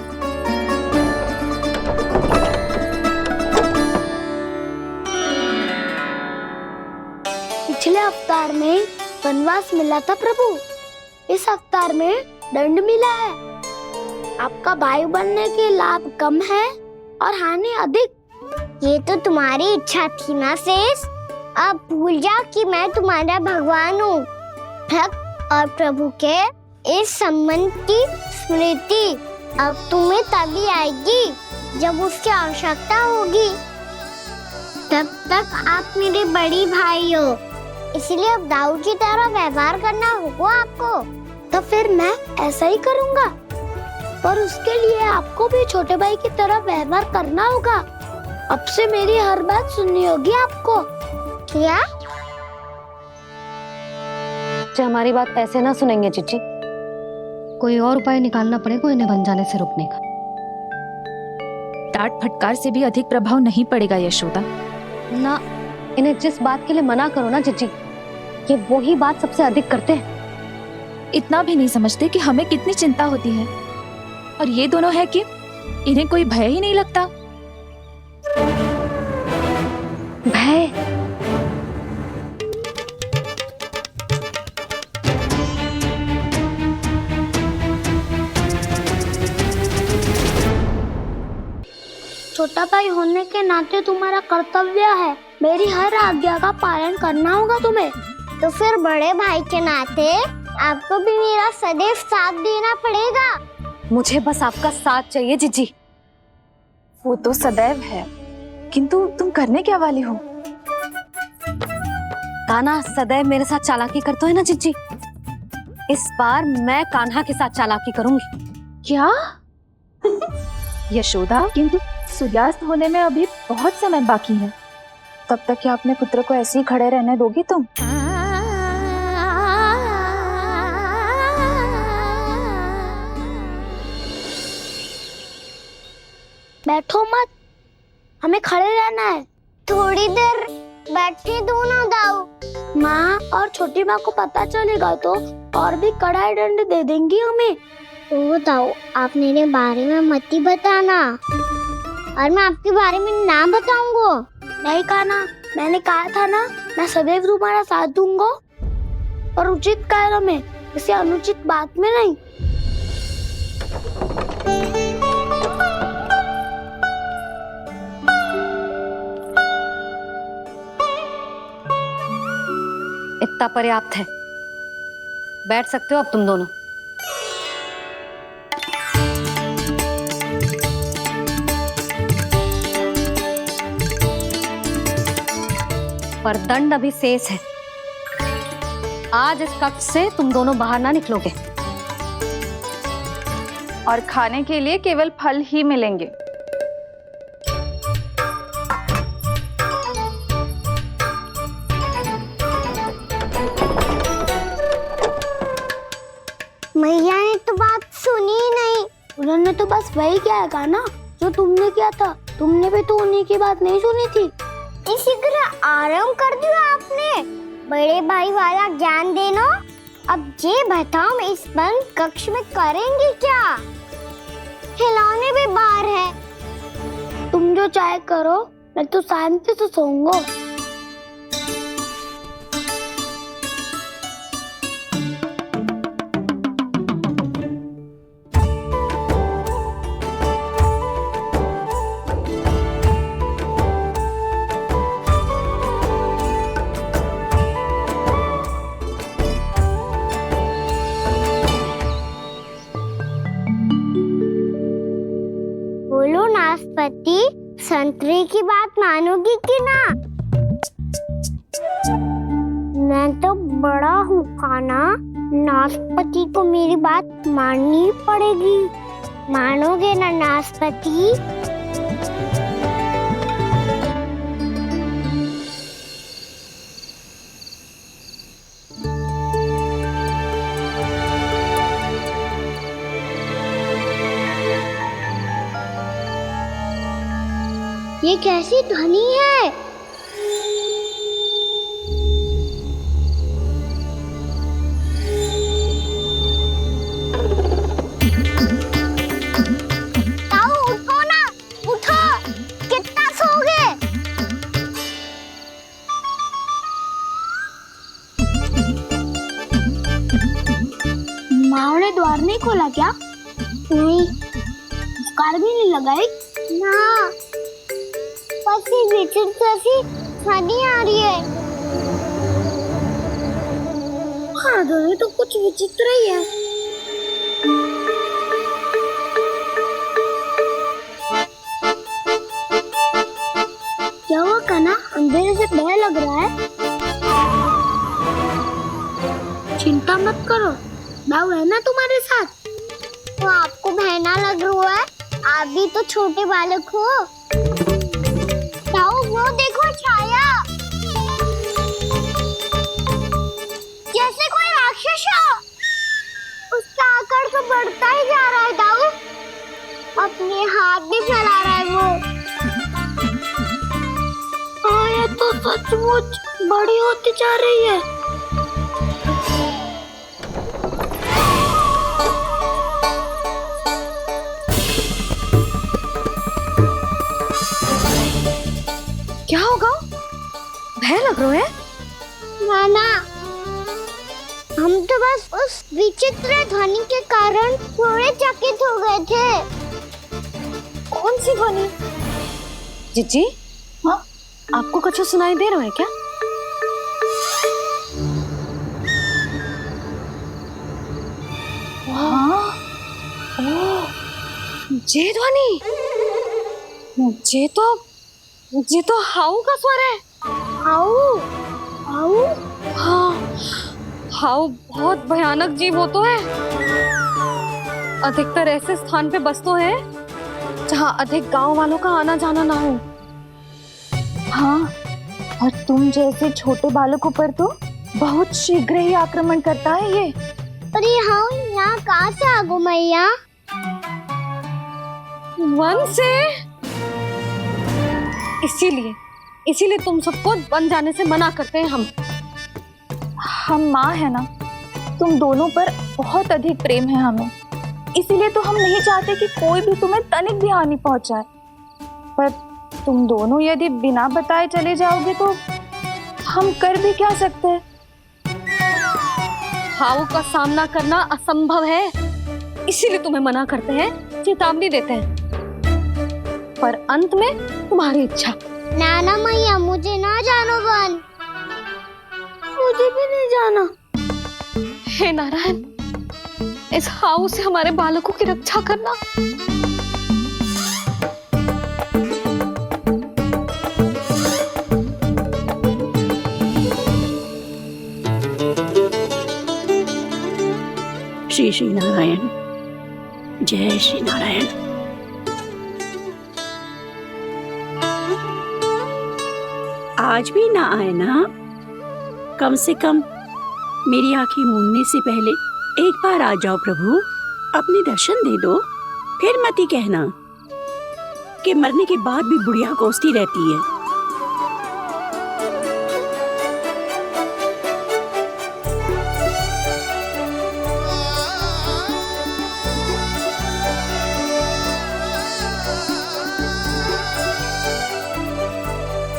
पिछले अवतार में वनवास मिला था प्रभु, इस अवतार में दंड मिला है। आपका भाई बनने के लाभ कम है और हानि अधिक। ये तो तुम्हारी इच्छा थी ना शेष। अब भूल जा कि मैं तुम्हारा भगवान हूँ। भक्त और प्रभु के इस संबंध की स्मृति अब तुम्हें तभी आएगी जब उसकी आवश्यकता होगी। तब तक आप मेरे बड़ी भाई हो, इसलिए अब दाऊ की तरह व्यवहार करना होगा आपको। तो फिर मैं ऐसा ही करूँगा, पर उसके लिए आपको भी छोटे भाई की तरह व्यवहार करना होगा। अब से मेरी हर बात सुननी होगी आपको। क्या? हमारी बात ऐसे ना सुनेंगे चिच्ची, कोई और उपाय निकालना पड़ेगा इन्हें बन जाने से रुकने का। डांट फटकार से भी अधिक प्रभाव नहीं पड़ेगा यशोदा। ना, इन्हें जिस बात के लिए मना करो ना चिच्ची, ये वही बात सबसे अधिक करते हैं। इतना भी नहीं समझते कि हमें कितनी चिंता होती है, और ये दोनों है कि इन्हें कोई भय ही नहीं लगता। भय? छोटे छोटा भाई होने के नाते तुम्हारा कर्तव्य है, मेरी हर आज्ञा का पालन करना होगा तुम्हें। तो फिर बड़े भाई के नाते आपको भी मेरा सदैव साथ देना पड़ेगा। मुझे बस आपका साथ चाहिए जीजी। वो तो सदैव है, किंतु तुम करने क्या वाली हो? कान्हा सदैव मेरे साथ चालाकी करता है ना जीजी, इस बार मैं कान्हा के साथ चालाकी करूंगी। क्या? यशोदा, किंतु सूर्यास्त होने में अभी बहुत समय बाकी है, तब तक क्या अपने पुत्र को ऐसे ही खड़े रहने दोगी तुम? बैठो मत, हमें खड़े रहना है। थोड़ी देर बैठे दो ना दाऊ। माँ और छोटी माँ को पता चलेगा तो और भी कड़ा दंड दे देंगी हमें। ओ दाऊ, आप मेरे बारे में मत ही बताना, और मैं आपके बारे में ना बताऊंगा। नहीं कान्हा, मैंने कहा था ना, मैं सदैव तुम्हारा साथ दूंगा, और उचित कार्य में, किसी अनुचित बात में नहीं। इतना पर्याप्त है, बैठ सकते हो अब तुम दोनों। पर दंड अभी शेष है। आज इस कक्ष से तुम दोनों बाहर ना निकलोगे, और खाने के लिए केवल फल ही मिलेंगे। मैया ने तो बात सुनी ही नहीं। उन्होंने तो बस वही किया था ना जो तुमने किया था। तुमने भी तो उन्हीं की बात नहीं सुनी थी। इसी तरह आराम कर दिया आपने। बड़े भाई वाला ज्ञान देना। अब ये बताओ, इस बंद कक्ष में करेंगे क्या? खिलौने भी बाहर है। तुम जो चाहे करो, मैं तो शांति से सोऊंगा। बोलो नाशपाती, संतरे की बात मानोगी कि ना? मैं तो बड़ा हूँ कान्हा, नाशपाती को मेरी बात माननी पड़ेगी। मानोगे ना नाशपाती? ये कैसी ध्वनि है? ताऊ उठो ना, उठो, कितना सोओगे? माँ ने द्वार नहीं खोला क्या? नहीं। कार भी नहीं लगाई? ना। विचित्र ध्वनि आ रही है। हाँ, ध्वनि तो कुछ विचित्र ही है। क्या हुआ कान्हा, अंधेरे से भय लग रहा है? चिंता मत करो, दाऊ है ना तुम्हारे साथ। तो आपको भय ना लग रहा है? आप भी तो छोटे बालक हो। वो देखो छाया, जैसे कोई राक्षस हो। उसका आकार तो बढ़ता ही जा रहा है दाऊ। अपने हाथ भी फैला रहा है वो। हाँ, ये तो सचमुच बड़ी होती जा रही है। क्या होगा? भय लग रहा है? नाना, हम तो बस उस विचित्र ध्वनि के कारण थोड़े चकित हो गए थे। कौन सी ध्वनि? जीजी, हाँ आपको कुछ सुनाई दे रहा है क्या? हाँ, ये ध्वनि, ये तो हाउ का स्वर है। हाउ हाउ हाँ, हाउ बहुत भयानक जीव हो तो है। अधिकतर ऐसे स्थान पे बस तो है जहाँ अधिक गांव वालों का आना जाना ना हो। हाँ, और तुम जैसे छोटे बालकों पर तो बहुत शीघ्र ही आक्रमण करता है ये। पर ये हाउ यहाँ कहाँ से आ गो मैया? वन से। इसीलिए तुम सबको वन जाने से मना करते हैं हम माँ है ना, तुम दोनों पर बहुत अधिक प्रेम है हमें, इसीलिए तो हम नहीं चाहते कि कोई भी तुम्हें तनिक भी हानि पहुंचाए। पर तुम दोनों यदि बिना बताए चले जाओगे तो हम कर भी क्या सकते हैं? हाउ का सामना करना असंभव है, इसीलिए तुम्हें मना करते हैं, चेतावनी देते हैं। पर अंत में तुम्हारी इच्छा। नाना मैया मुझे ना जानो वन, मुझे भी नहीं जाना। हे नारायण, इस हाउ से हमारे बालकों की रक्षा करना। श्री श्री नारायण, जय श्री नारायण। आज भी ना आए ना? कम से कम मेरी आंखें मूंदने से पहले एक बार आ जाओ प्रभु, अपने दर्शन दे दो। फिर मत ही कहना कि मरने के बाद भी बुढ़िया कोसती रहती है।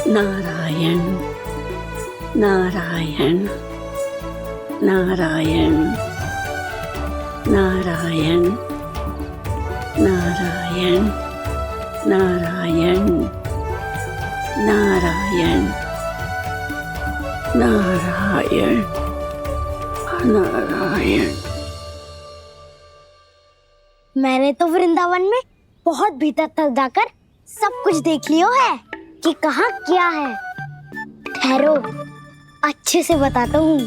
नारायण नारायण नारायण नारायण नारायण नारायण नारायण नारायण नारायण। मैंने तो वृंदावन में बहुत भीतर तक जाकर सब कुछ देख लियो है कि कहाँ क्या है। ठहरो, अच्छे से बताता हूँ।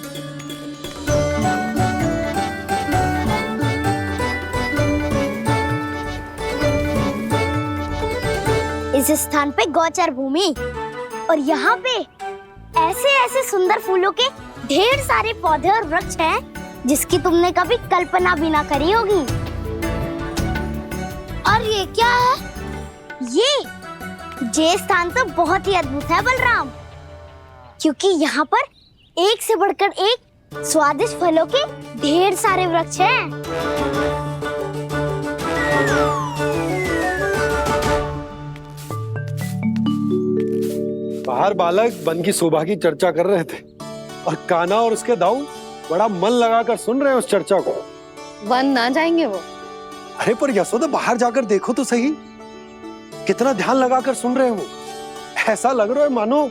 इस स्थान पे गौचर भूमि और यहाँ पे ऐसे ऐसे सुंदर फूलों के ढेर सारे पौधे और वृक्ष हैं जिसकी तुमने कभी कल्पना भी ना करी होगी। और ये क्या है? ये स्थान तो बहुत ही अद्भुत है बलराम, क्योंकि यहाँ पर एक से बढ़कर एक स्वादिष्ट फलों के ढेर सारे वृक्ष हैं। बाहर बालक वन की शोभा की चर्चा कर रहे थे और कान्हा और उसके दाऊ बड़ा मन लगाकर सुन रहे हैं उस चर्चा को। वन ना जाएंगे वो? अरे पर यशोदा, बाहर जाकर देखो तो सही, कितना ध्यान लगाकर सुन रहे हो। ऐसा लग रहा है मानो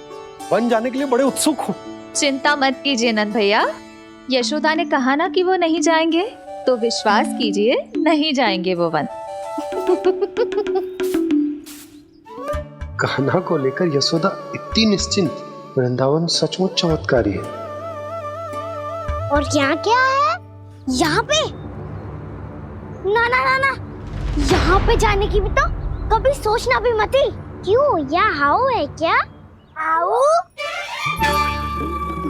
वन जाने के लिए बड़े उत्सुक हो। चिंता मत कीजिए नंद भैया, यशोदा ने कहा ना कि वो नहीं जाएंगे, तो विश्वास कीजिए नहीं जाएंगे वो वन। कान्हा को लेकर यशोदा इतनी निश्चिंत, वृंदावन सचमुच चमत्कारी है। और यहाँ क्या है? यहाँ पे ना ना ना ना, यहाँ पे जाने की भी तो कभी सोचना भी मत ही। क्यों, यहाँ हाउ है क्या? हाउ?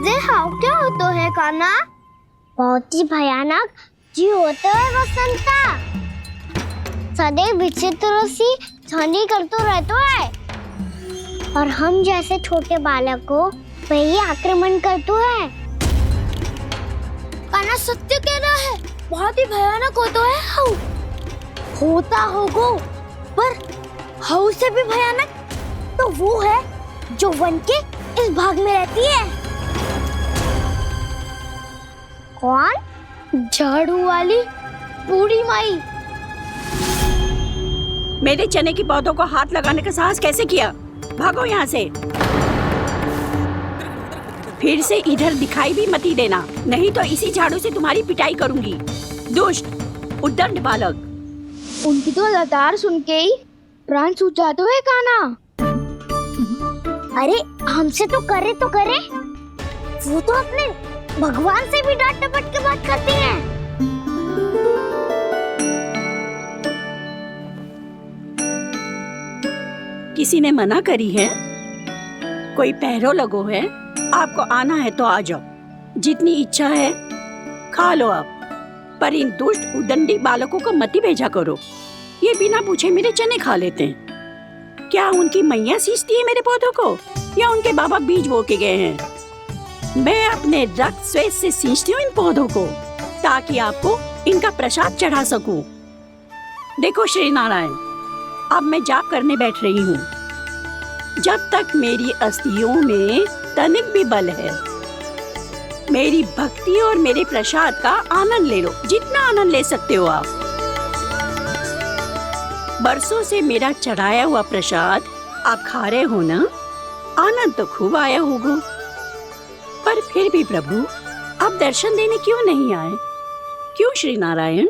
ये हाउ क्या होता है कान्हा? बहुत ही भयानक जी होता है वसंता, सदैव विचित्र सी ध्वनि करते रहता है और हम जैसे छोटे बालक को वही आक्रमण करते है। कान्हा सत्य कह रहा है, बहुत ही भयानक होता है हाउ। होता होगो, पर हाउ से भी भयानक तो वो है जो वन के इस भाग में रहती है। कौन? झाड़ू वाली बूढ़ी माई। मेरे चने की पौधों को हाथ लगाने का साहस कैसे किया? भागो यहाँ से। फिर से इधर दिखाई भी मती देना, नहीं तो इसी झाड़ू से तुम्हारी पिटाई करूंगी। दुष्ट उद्दंड बालक। उनकी तो लतार सुन के ही प्राण सूझ जाते हुए काना। अरे हमसे तो करे, वो तो अपने भगवान से भी डांट डपट के बात करती हैं। किसी ने मना करी है? कोई पैरों लगो है? आपको आना है तो आ जाओ, जितनी इच्छा है खा लो आप, पर इन दुष्ट उदंडी बालकों को मत ही भेजा करो। ये बिना पूछे मेरे चने खा लेते हैं। क्या उनकी मैया सींचती है मेरे पौधों को, या उनके बाबा बीज बो के गए हैं? मैं अपने रक्त स्वेद से सींचती हूँ इन पौधों को, ताकि आपको इनका प्रसाद चढ़ा सकूं। देखो श्री नारायण, अब मैं जाप करने बैठ रही हूँ। जब तक मेरी अस्थियों में तनिक भी बल है, मेरी भक्ति और मेरे प्रसाद का आनंद ले लो, जितना आनंद ले सकते हो आप। बरसों से मेरा चढ़ाया हुआ प्रसाद आप खा रहे हो ना, आनंद तो खूब आया होगा। पर फिर भी प्रभु आप दर्शन देने क्यों नहीं आए? क्यों श्री नारायण?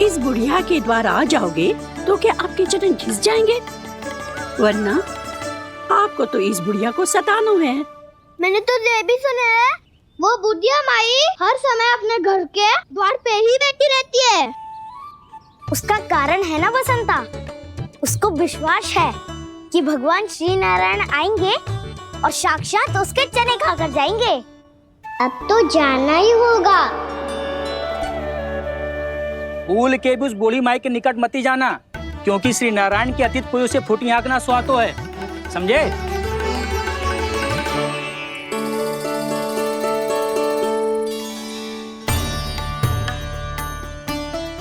इस बुढ़िया के द्वार आ जाओगे तो क्या आपके चरण घिस जाएंगे? वरना आपको तो इस बुढ़िया को सताना है। मैंने तो ये भी सुना है, वो बुढ़िया माई हर समय अपने घर के द्वार पे ही बैठी रहती है। उसका कारण है ना बसंता, उसको विश्वास है कि भगवान श्री नारायण आएंगे और साक्षात उसके चने खाकर जाएंगे। अब तो जाना ही होगा। भूल के भी उस बूढ़ी माई के निकट मत ही जाना, क्योंकि श्री नारायण की अतीत कोई उसे फूटी आंख ना सुहातो है, समझे?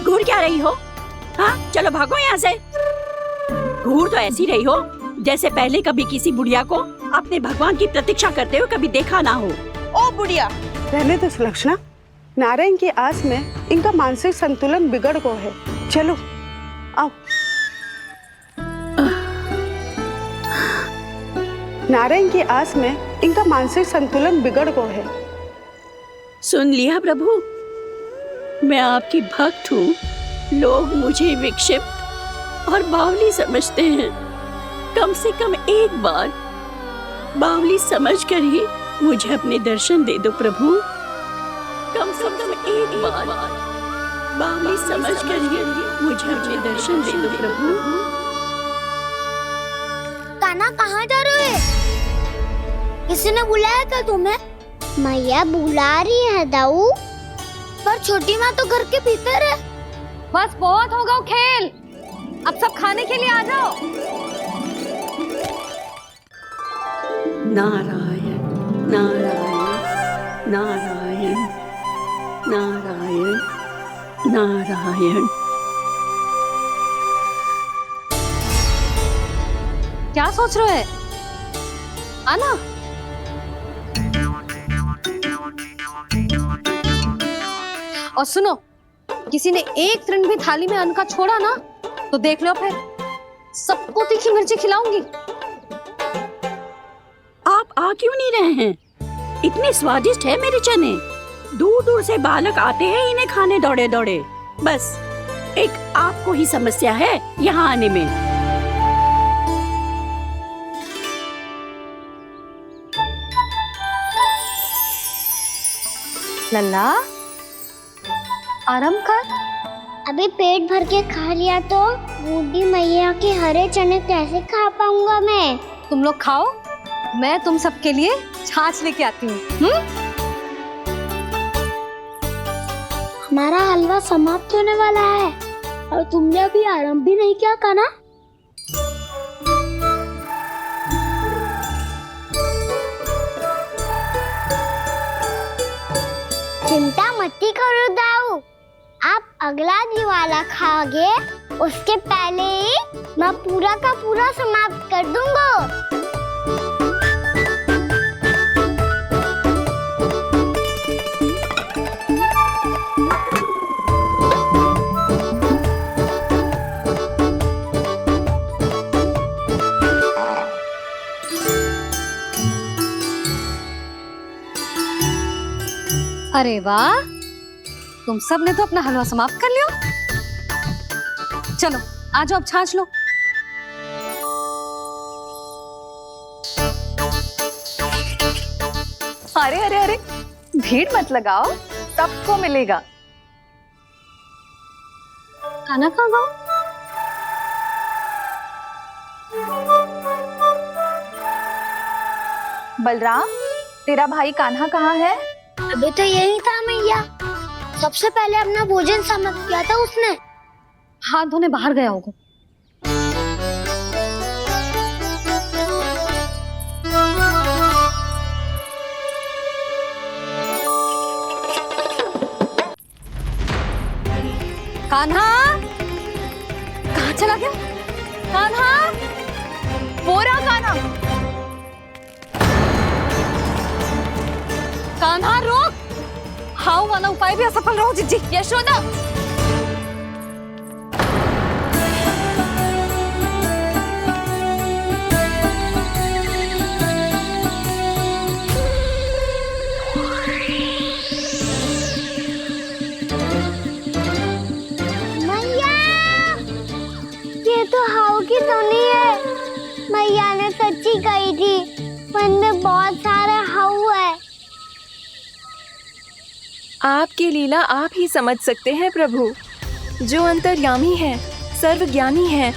घूर क्या रही हो? हाँ, चलो भागो यहाँ से। घूर तो ऐसी रही हो जैसे पहले कभी किसी बुढ़िया को अपने भगवान की प्रतीक्षा करते हुए कभी देखा ना हो। ओ बुढ़िया, रहने दो सुलक्षणा, नारायण की आस में इनका मानसिक संतुलन बिगड़ गया है। चलो आओ। नारायण की आस में इनका मानसिक संतुलन बिगड़ गया है। सुन लिया प्रभु, मैं आपकी भक्त हूँ। लोग मुझे विक्षिप्त और बावली समझते हैं। कम से कम एक बार बावली समझकर ही मुझे अपने दर्शन दे दो प्रभु। कम से कम एक बार बावली समझकर ही मुझे अपने दर्शन दे दो प्रभु। कान्हा कहाँ जा रहे हो? किसी ने बुलाया था तुम्हें? मैया बुला रही है दाऊ, पर छोटी माँ तो घर के भीतर है। बस बहुत हो गया खेल, अब सब खाने के लिए आ जाओ। नारायण नारायण नारायण नारायण नारायण। क्या सोच रहे हैं? आना। और सुनो, किसी ने एक तृण भी थाली में अन्न का छोड़ा ना, तो देख लो फिर सबको तीखी मिर्ची खिलाऊंगी। आप आ क्यों नहीं रहे हैं? इतने स्वादिष्ट है मेरे चने। दूर दूर से बालक आते हैं इन्हें खाने दौड़े दौड़े। बस एक आपको ही समस्या है यहाँ आने में। लल्ला, आराम कर। अभी पेट भर के खा लिया तो बूढ़ी मैया के हरे चने कैसे खा पाऊंगा मैं? तुम लोग खाओ, मैं तुम सबके लिए छाछ लेके आती हूँ। हमारा हलवा समाप्त होने वाला है और तुमने अभी आराम भी नहीं किया कान्हा। चिंता मत करो दाऊ, आप अगला दिवाला खाओगे उसके पहले ही मैं पूरा का पूरा समाप्त कर दूंगा। अरे वाह, तुम सब ने तो अपना हलवा समाप्त कर लिया। चलो आ जाओ, अब छाछ लो। अरे अरे अरे, भीड़ मत लगाओ, सबको मिलेगा। खाना खा गो। बलराम, तेरा भाई कान्हा कहाँ है? अभी तो यही था मैया, सबसे पहले अपना भोजन समाप्त किया था उसने। हाथ धोने बाहर गया होगा। कान्हा कहाँ चला गया? कान्हा, वो रहा कान्हा। कान्हा रोक, हाउ वाला उपाय भी असफल रहो जिज्जी। यशोदा, मैया, ये तो हाउ की धुनी है। मैया ने सच्ची कही थी, वन में बहुत सारे हाउ है। आपकी लीला आप ही समझ सकते हैं प्रभु। जो अंतर्यामी है, सर्वज्ञानी है,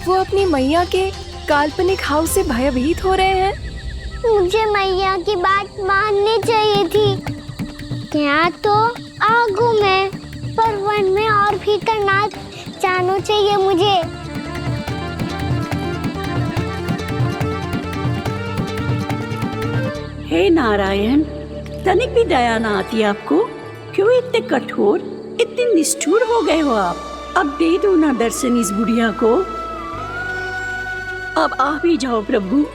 वो अपनी मैया के काल्पनिक हाव से भयभीत हो रहे हैं। मुझे मैया की बात माननी चाहिए थी। क्या तो आगू में, पर वन में और भीतर ना जाना चाहिए मुझे। हे नारायण, तनिक भी दया ना आती आपको? क्यों इतने कठोर, इतने निष्ठुर हो गए हो आप? अब दे दो ना दर्शन इस बुढ़िया को। अब आ भी जाओ प्रभु,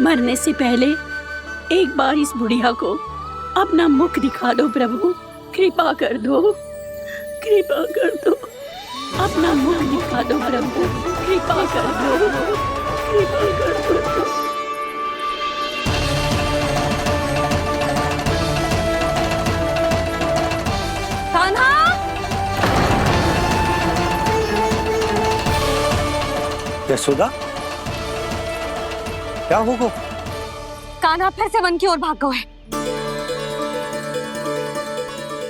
मरने से पहले एक बार इस बुढ़िया को अपना मुख दिखा दो प्रभु। कृपा कर दो, कृपा कर दो, अपना मुख दिखा दो प्रभु। कृपा कर दो, कृपा कर दो। कान्हा, यशोदा, क्या होगा? कान्हा फिर से वन की ओर भाग गए।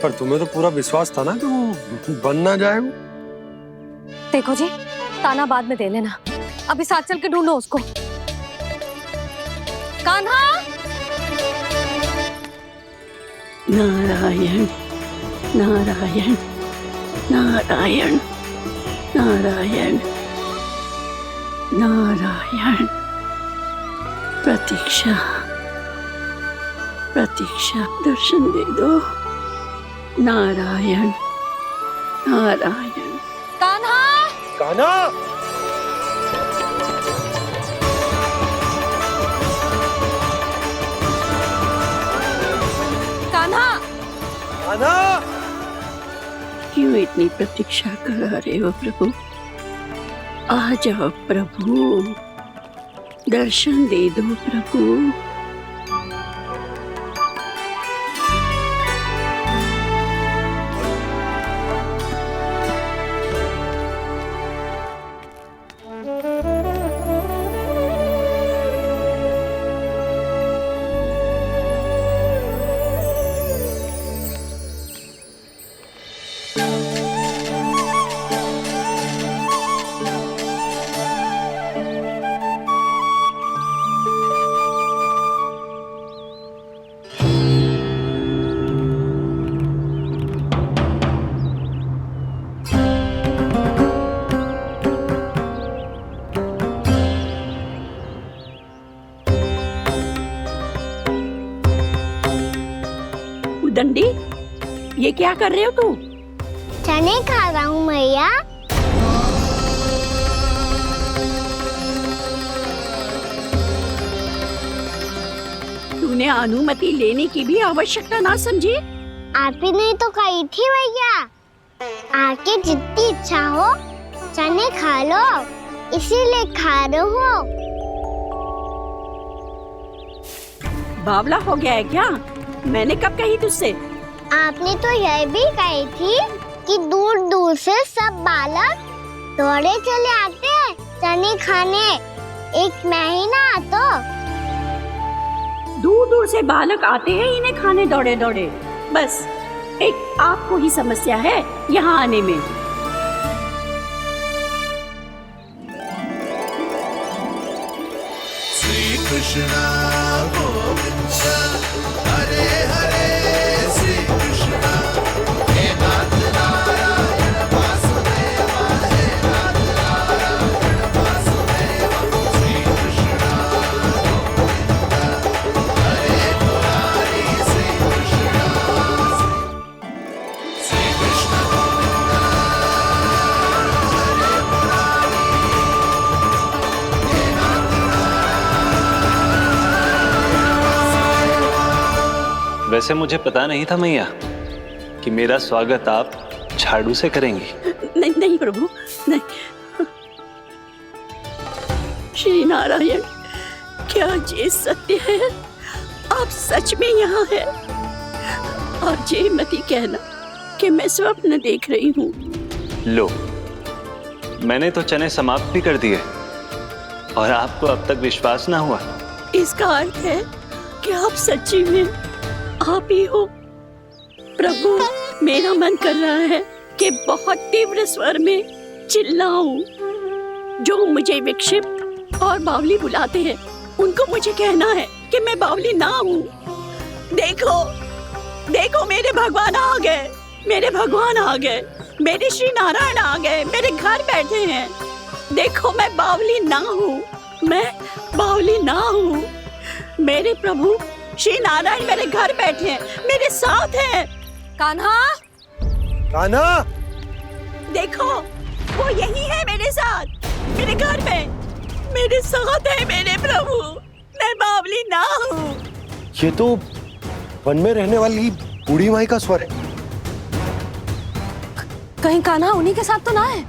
पर तुम्हें तो पूरा विश्वास था ना कि वो बन ना जाए। वो देखो जी, ताना बाद में दे लेना, अभी साथ चल के ढूंढो उसको। कान्हा, नारायण नारायण नारायण नारायण नारायण। प्रतीक्षा प्रतीक्षा, दर्शन दे दो। नारायण नारायण। कान्हा, कान्हा, कान्हा, कान्हा। क्यों इतनी प्रतीक्षा कर रहे हो प्रभु? आ जाओ प्रभु, दर्शन दे दो प्रभु। दंडी, ये क्या कर रहे हो तू? चने खा रहा हूँ मैया। तूने अनुमति लेने की भी आवश्यकता ना समझी? आप ही ने तो कही थी भैया, आके जितनी इच्छा हो चने खा लो, इसीलिए खा रहे हो। बावला हो गया है क्या? मैंने कब कही तुझसे? आपने तो यह भी कही थी कि दूर दूर से सब बालक दौड़े चले आते हैं चने खाने, एक महीना तो दूर दूर से बालक आते हैं इन्हें खाने दौड़े दौड़े। बस एक आपको ही समस्या है यहाँ आने में। श्री कृष्णा गोविंद हरे हरे श्री कृष्णा हे नाथ नारायण वासुदेव हे नाथ नारायण वासुदेव श्री कृष्णा गोविंद हरे मुरारी श्री कृष्णा श्री कृष्ण गोविंद हरे मुरारी हे नाथ वैसे मुझे पता नहीं था मैया कि मेरा स्वागत आप झाड़ू से करेंगी। नहीं नहीं प्रभु, नहीं। श्री नारायण, क्या ये सत्य है? आप सच में यहाँ हैं? और ये मती कहना कि मैं स्वप्न देख रही हूँ। लो, मैंने तो चने समाप्त भी कर दिए और आपको अब तक विश्वास ना हुआ। इसका अर्थ है कि आप सच्ची में आप ही हो। प्रभु, मेरा मन कर रहा है कि बहुत तीव्र स्वर में चिल्लाऊं। जो मुझे विक्षिप्त और बावली बुलाते हैं उनको मुझे कहना है कि मैं बावली ना हूँ। देखो देखो, मेरे भगवान आ गए, मेरे भगवान आ गए, मेरे श्री नारायण आ गए, मेरे घर बैठे हैं। देखो, मैं बावली ना हूँ, मैं बावली ना हूँ। मेरे प्रभु श्री नारायण मेरे घर बैठे हैं, मेरे साथ हैं। कान्हा, कान्हा, देखो वो यही है मेरे साथ, मेरे घर में मेरे साथ है मेरे प्रभु। मैं बावली ना हूँ। ये तो वन में रहने वाली बूढ़ी माई का स्वर है। कहीं कान्हा उन्हीं के साथ तो ना है?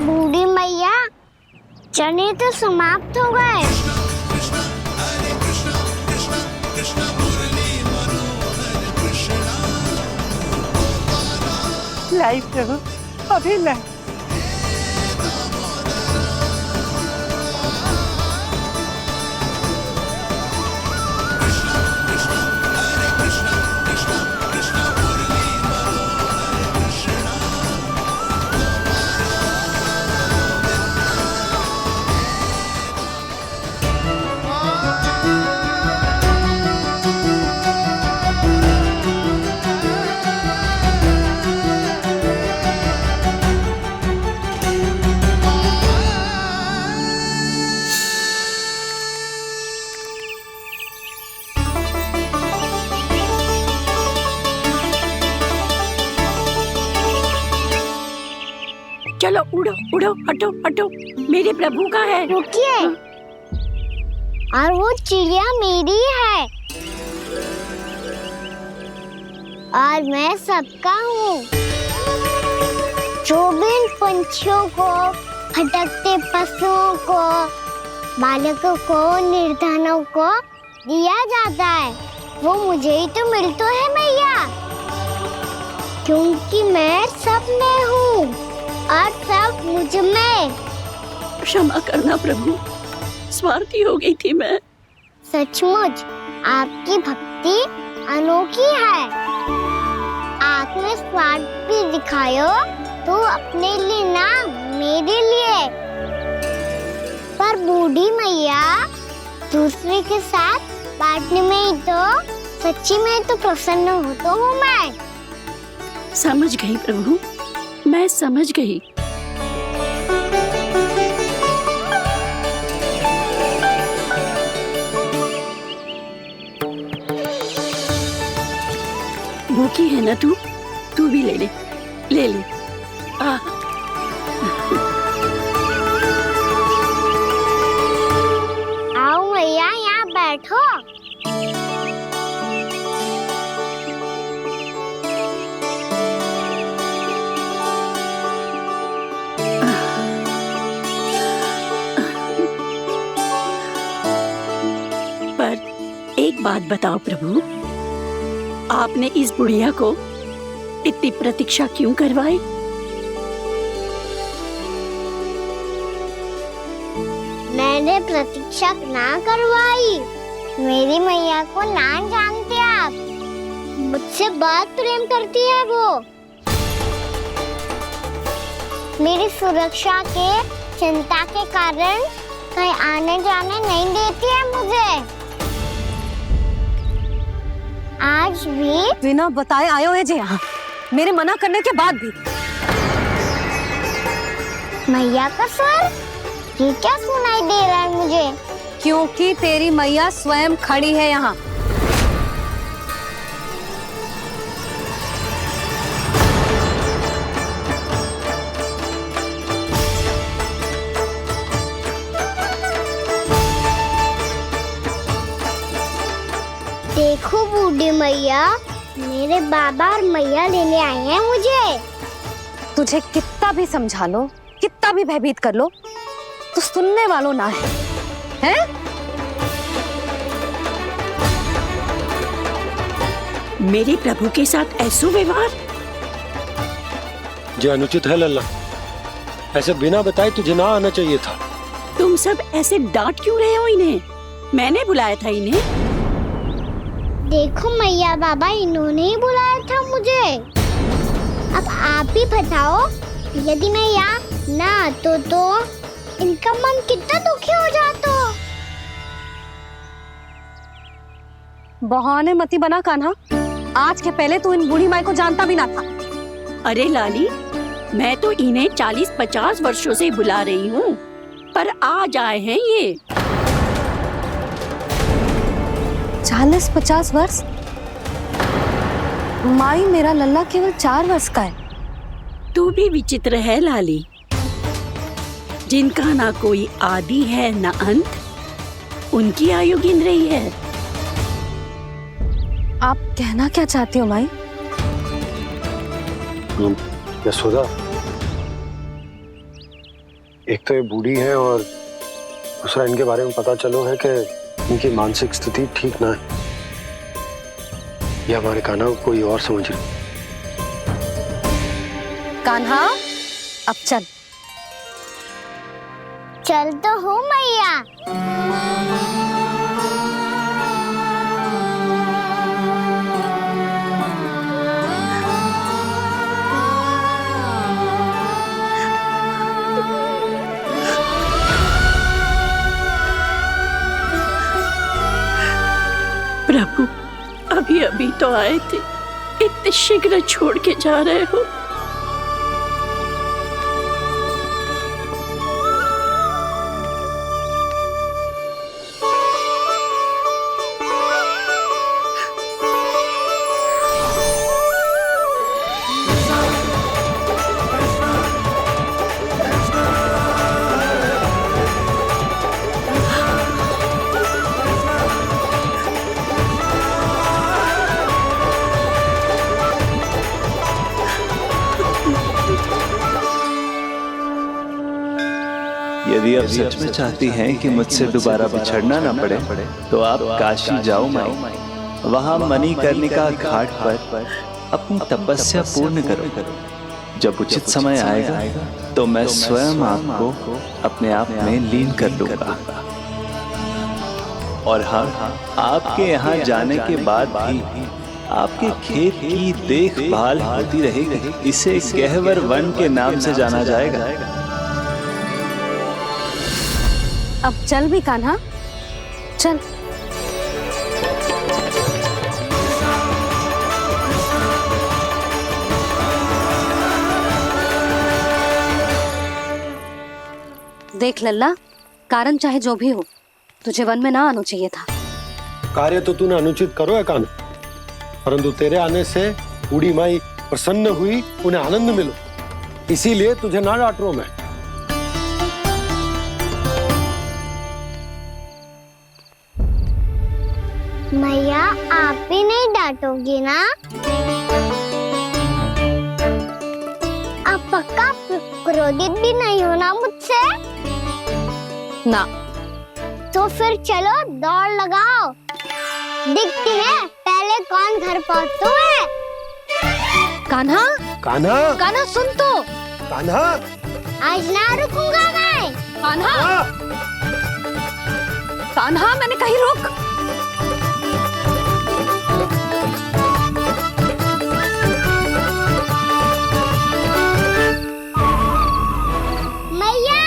बूढ़ी मैया, चने तो समाप्त हो गए। कृष्ण हरे कृष्ण कृष्ण कृष्ण मुरली मनोहर कृष्णा लाई प्रभु, अभी लाई। हरे कृष्ण कृष्ण कृष्ण मुरली मनोहर कृष्णा चलो उड़ो उड़ो, हटो हटो, मेरे प्रभु का है। रुकिए, और वो चिड़िया मेरी है और मैं सबका हूँ। जो भी इन पंछियों को, भटकते पशुओं को, बालकों को, निर्धनों को दिया जाता है, वो मुझे ही तो मिलता है मैया, क्योंकि मैं सब में हूँ और सब मुझ में। क्षमा करना प्रभु, स्वार्थी हो गई थी मैं। सचमुच आपकी भक्ति अनोखी है। आपने स्वार्थ भी दिखायो तो अपने लिए ना, मेरे लिए। पर बूढ़ी मैया, दूसरे के साथ बांटने में ही तो सच्ची में तो प्रसन्न होता हूँ मैं। समझ गई प्रभु, मैं समझ गई। भूखी है ना तू? तू भी ले ले, ले ले। आओ मैया, यहाँ बैठो। बात बताओ प्रभु, आपने इस बुढ़िया को इतनी प्रतीक्षा क्यों करवाई? मैंने प्रतीक्षा ना करवाई। मेरी मैया को ना जानते आप, मुझसे बहुत प्रेम करती है वो। मेरी सुरक्षा के चिंता के कारण कहीं आने जाने नहीं देती है मुझे। आज भी बिना बताए आयो है जे यहाँ, मेरे मना करने के बाद भी। मैया का स्वर ये क्या सुनाई दे रहा है मुझे? क्योंकि तेरी मैया स्वयं खड़ी है यहाँ। देखो बूढ़ी मैया, मेरे बाबा और मैया लेने आए हैं मुझे। तुझे कितना भी समझा लो, कितना भी भयभीत कर लो, तो सुनने वालों ना है, हैं? मेरे प्रभु के साथ ऐसा व्यवहार जो अनुचित है लल्ला। ऐसे बिना बताए तुझे ना आना चाहिए था। तुम सब ऐसे डांट क्यों रहे हो इन्हें? मैंने बुलाया था इन्हें। देखो मैया बाबा, इन्होंने ही बुलाया था मुझे। अब आप ही बताओ, यदि मैं यहाँ ना आतो तो इनका मन कितना दुखी हो जाता। बहाने मती बना कान्हा, आज के पहले तू इन बूढ़ी माई को जानता भी ना था। अरे लाली, मैं तो इन्हें 40-50 वर्षों से बुला रही हूँ, पर आज आए हैं ये। 40-50 वर्ष? माई, मेरा लल्ला केवल 4 वर्ष का है। तू भी विचित्र है लाली, जिनका ना कोई आदि है ना अंत, उनकी आयु गिन रही है। आप कहना क्या चाहती हो माई? यशोदा, एक तो ये बूढ़ी है और दूसरा इनके बारे में पता चलो है कि इनकी मानसिक स्थिति ठीक ना है। ये हमारे कान्हा को कोई और समझ रही। कान्हा, अब चल। चल तो हूँ मैया। प्रभु, अभी अभी तो आए थे, इतने शीघ्र छोड़ के जा रहे हो? यदि आप सच में चाहती हैं कि मुझसे दोबारा बिछड़ना ना पड़े, तो आप काशी जाओ माई। वहां मणिकर्णिका घाट पर अपनी तपस्या पूर्ण करो। जब उचित समय आएगा तो मैं स्वयं आपको अपने आप में लीन कर लूंगा। और हाँ, आपके यहाँ जाने के बाद भी आपके खेत की देखभाल होती रहेगी। इसे गहवर वन के नाम से जाना जाएगा। अब चल भी कान्हा, चल। देख लल्ला, कारण चाहे जो भी हो, तुझे वन में ना आना चाहिए था। कार्य तो तूने अनुचित करो है कान्हा, परंतु तेरे आने से बूढ़ी माई प्रसन्न हुई, उन्हें आनंद मिलो, इसीलिए तुझे ना डांट रहा हूं मैं। मैया, आप भी नहीं डांटोगी ना? आप पक्का क्रोधित भी नहीं हो ना मुझसे? ना। तो फिर चलो दौड़ लगाओ। दिखती है, पहले कौन घर पहुँचता है? कान्हा, कान्हा, कान्हा सुन तो। कान्हा, आज ना रुकूंगा मैं। कान्हा, कान्हा मैंने कहीं रुक। मैया,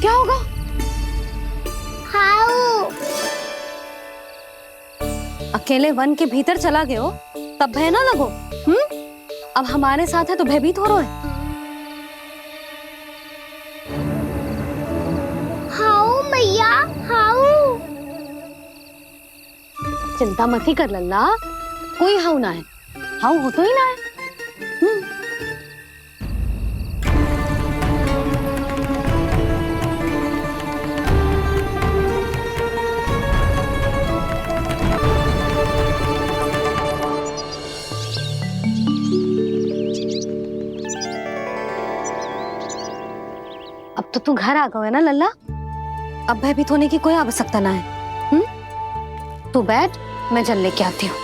क्या होगा? हाउ अकेले वन के भीतर चला गए हो तब भय ना लगो। अब हमारे साथ है तो भयभीत हो रहे हो। हाउ मैया, हाउ। चिंता मत ही कर लल्ला, कोई हाउ ना है। हाउ हो तो ही ना है। अब तो तू घर आ गया है ना लल्ला, अब भयभीत होने की कोई आवश्यकता ना है। तू बैठ, मैं जल लेके आती हूँ।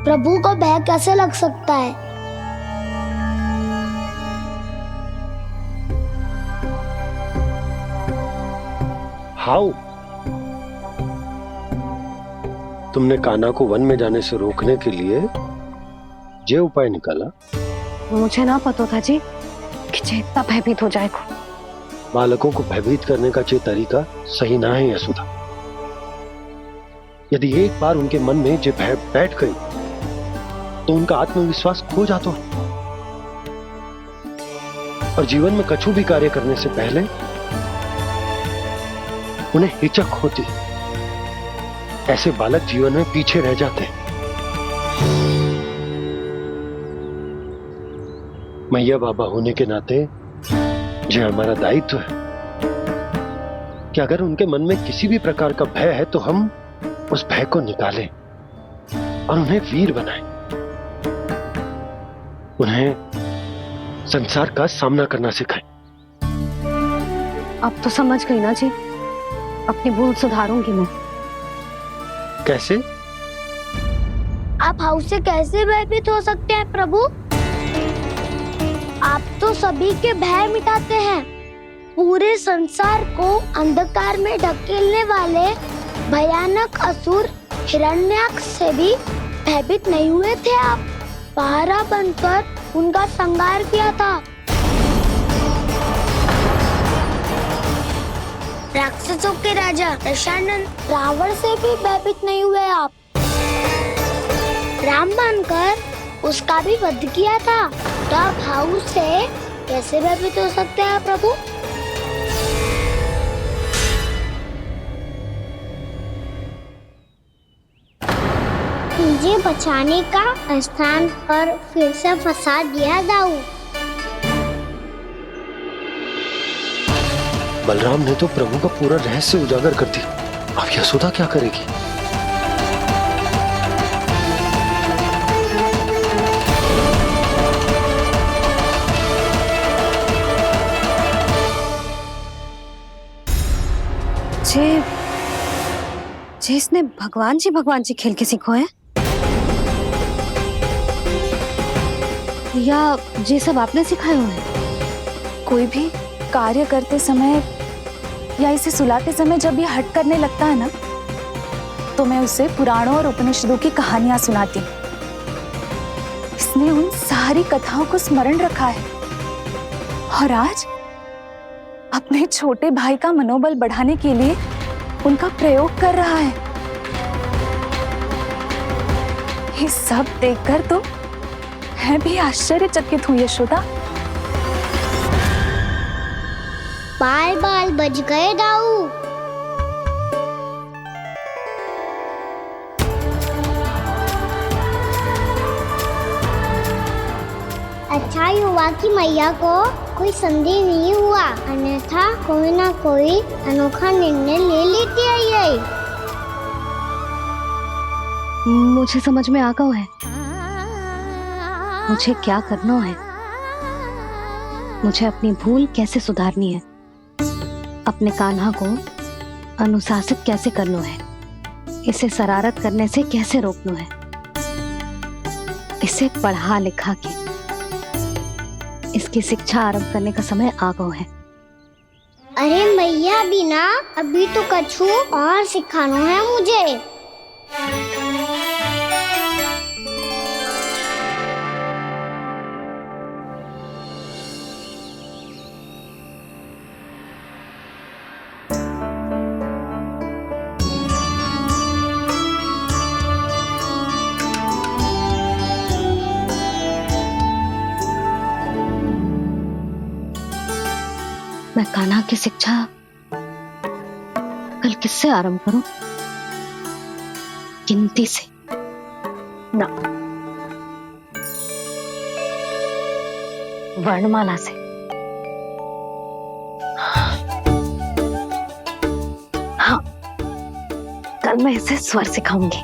प्रभु को भय कैसे लग सकता है? हाउ? तुमने कान्हा को वन में जाने से रोकने के लिए ये उपाय निकाला? मुझे ना पता था जी कि जे इतना भयभीत हो जाएगा। बालकों को भयभीत करने का ये तरीका सही ना है यशोदा। यदि एक बार उनके मन में ये भय बैठ गई तो उनका आत्मविश्वास खो जाता है और जीवन में कछु भी कार्य करने से पहले उन्हें हिचक होती। ऐसे बालक जीवन में पीछे रह जाते हैं। मैया बाबा होने के नाते यह हमारा दायित्व है कि अगर उनके मन में किसी भी प्रकार का भय है तो हम उस भय को निकालें और उन्हें वीर बनाएं, उन्हें संसार का सामना करना सिखाएं। अब तो समझ गई ना जी, अपनी भूल सुधारूंगी मैं। कैसे? आप हाउ से कैसे भयभीत हो सकते हैं प्रभु? आप तो सभी के भय मिटाते हैं। पूरे संसार को अंधकार में ढकेलने वाले भयानक असुर हिरण्याक्ष से भी भयभीत नहीं हुए थे आप। पहरा बनकर उनका संहार किया था। राक्षसों के राजा दशानन रावण से भी भयभीत नहीं हुए आप। राम बनकर उसका भी वध किया था। तो आप हाउ से कैसे भयभीत हो सकते हैं प्रभु? मुझे बचाने का स्थान पर फिर से फंसा दिया दाऊ। बलराम ने तो प्रभु का पूरा रहस्य उजागर कर दिया। अब यशोदा क्या करेगी? इसने भगवान जी खेल के सीखो है या ये सब आपने सिखाए हुए हैं? कोई भी कार्य करते समय या इसे सुलाते समय जब ये हट करने लगता है ना, तो मैं उसे पुराणों और उपनिषदों की कहानियां सुनाती हूँ। इसने उन सारी कथाओं को स्मरण रखा है और आज अपने छोटे भाई का मनोबल बढ़ाने के लिए उनका प्रयोग कर रहा है। ये सब देखकर तो मैं भी आश्चर्यचकित हूँ यशोदा। बाल बाल बज गए दाऊ। अच्छा ही हुआ कि मैया को कोई संदेह नहीं हुआ, अन्यथा कोई ना कोई अनोखा निर्णय ले लेती आई। मुझे समझ में आ गया है मुझे क्या करना है। मुझे अपनी भूल कैसे सुधारनी है, अपने कान्हा को अनुशासित कैसे करना है, इसे शरारत करने से कैसे रोकना है, इसे पढ़ा लिखा के इसकी शिक्षा आरंभ करने का समय आ गया है। अरे मैया बिना, अभी तो कछु और सिखाना है मुझे। मैं कान्हा की शिक्षा कल किससे आरंभ करूं? गिनती से ना, वर्णमाला से। हाँ, कल मैं इसे स्वर सिखाऊंगी।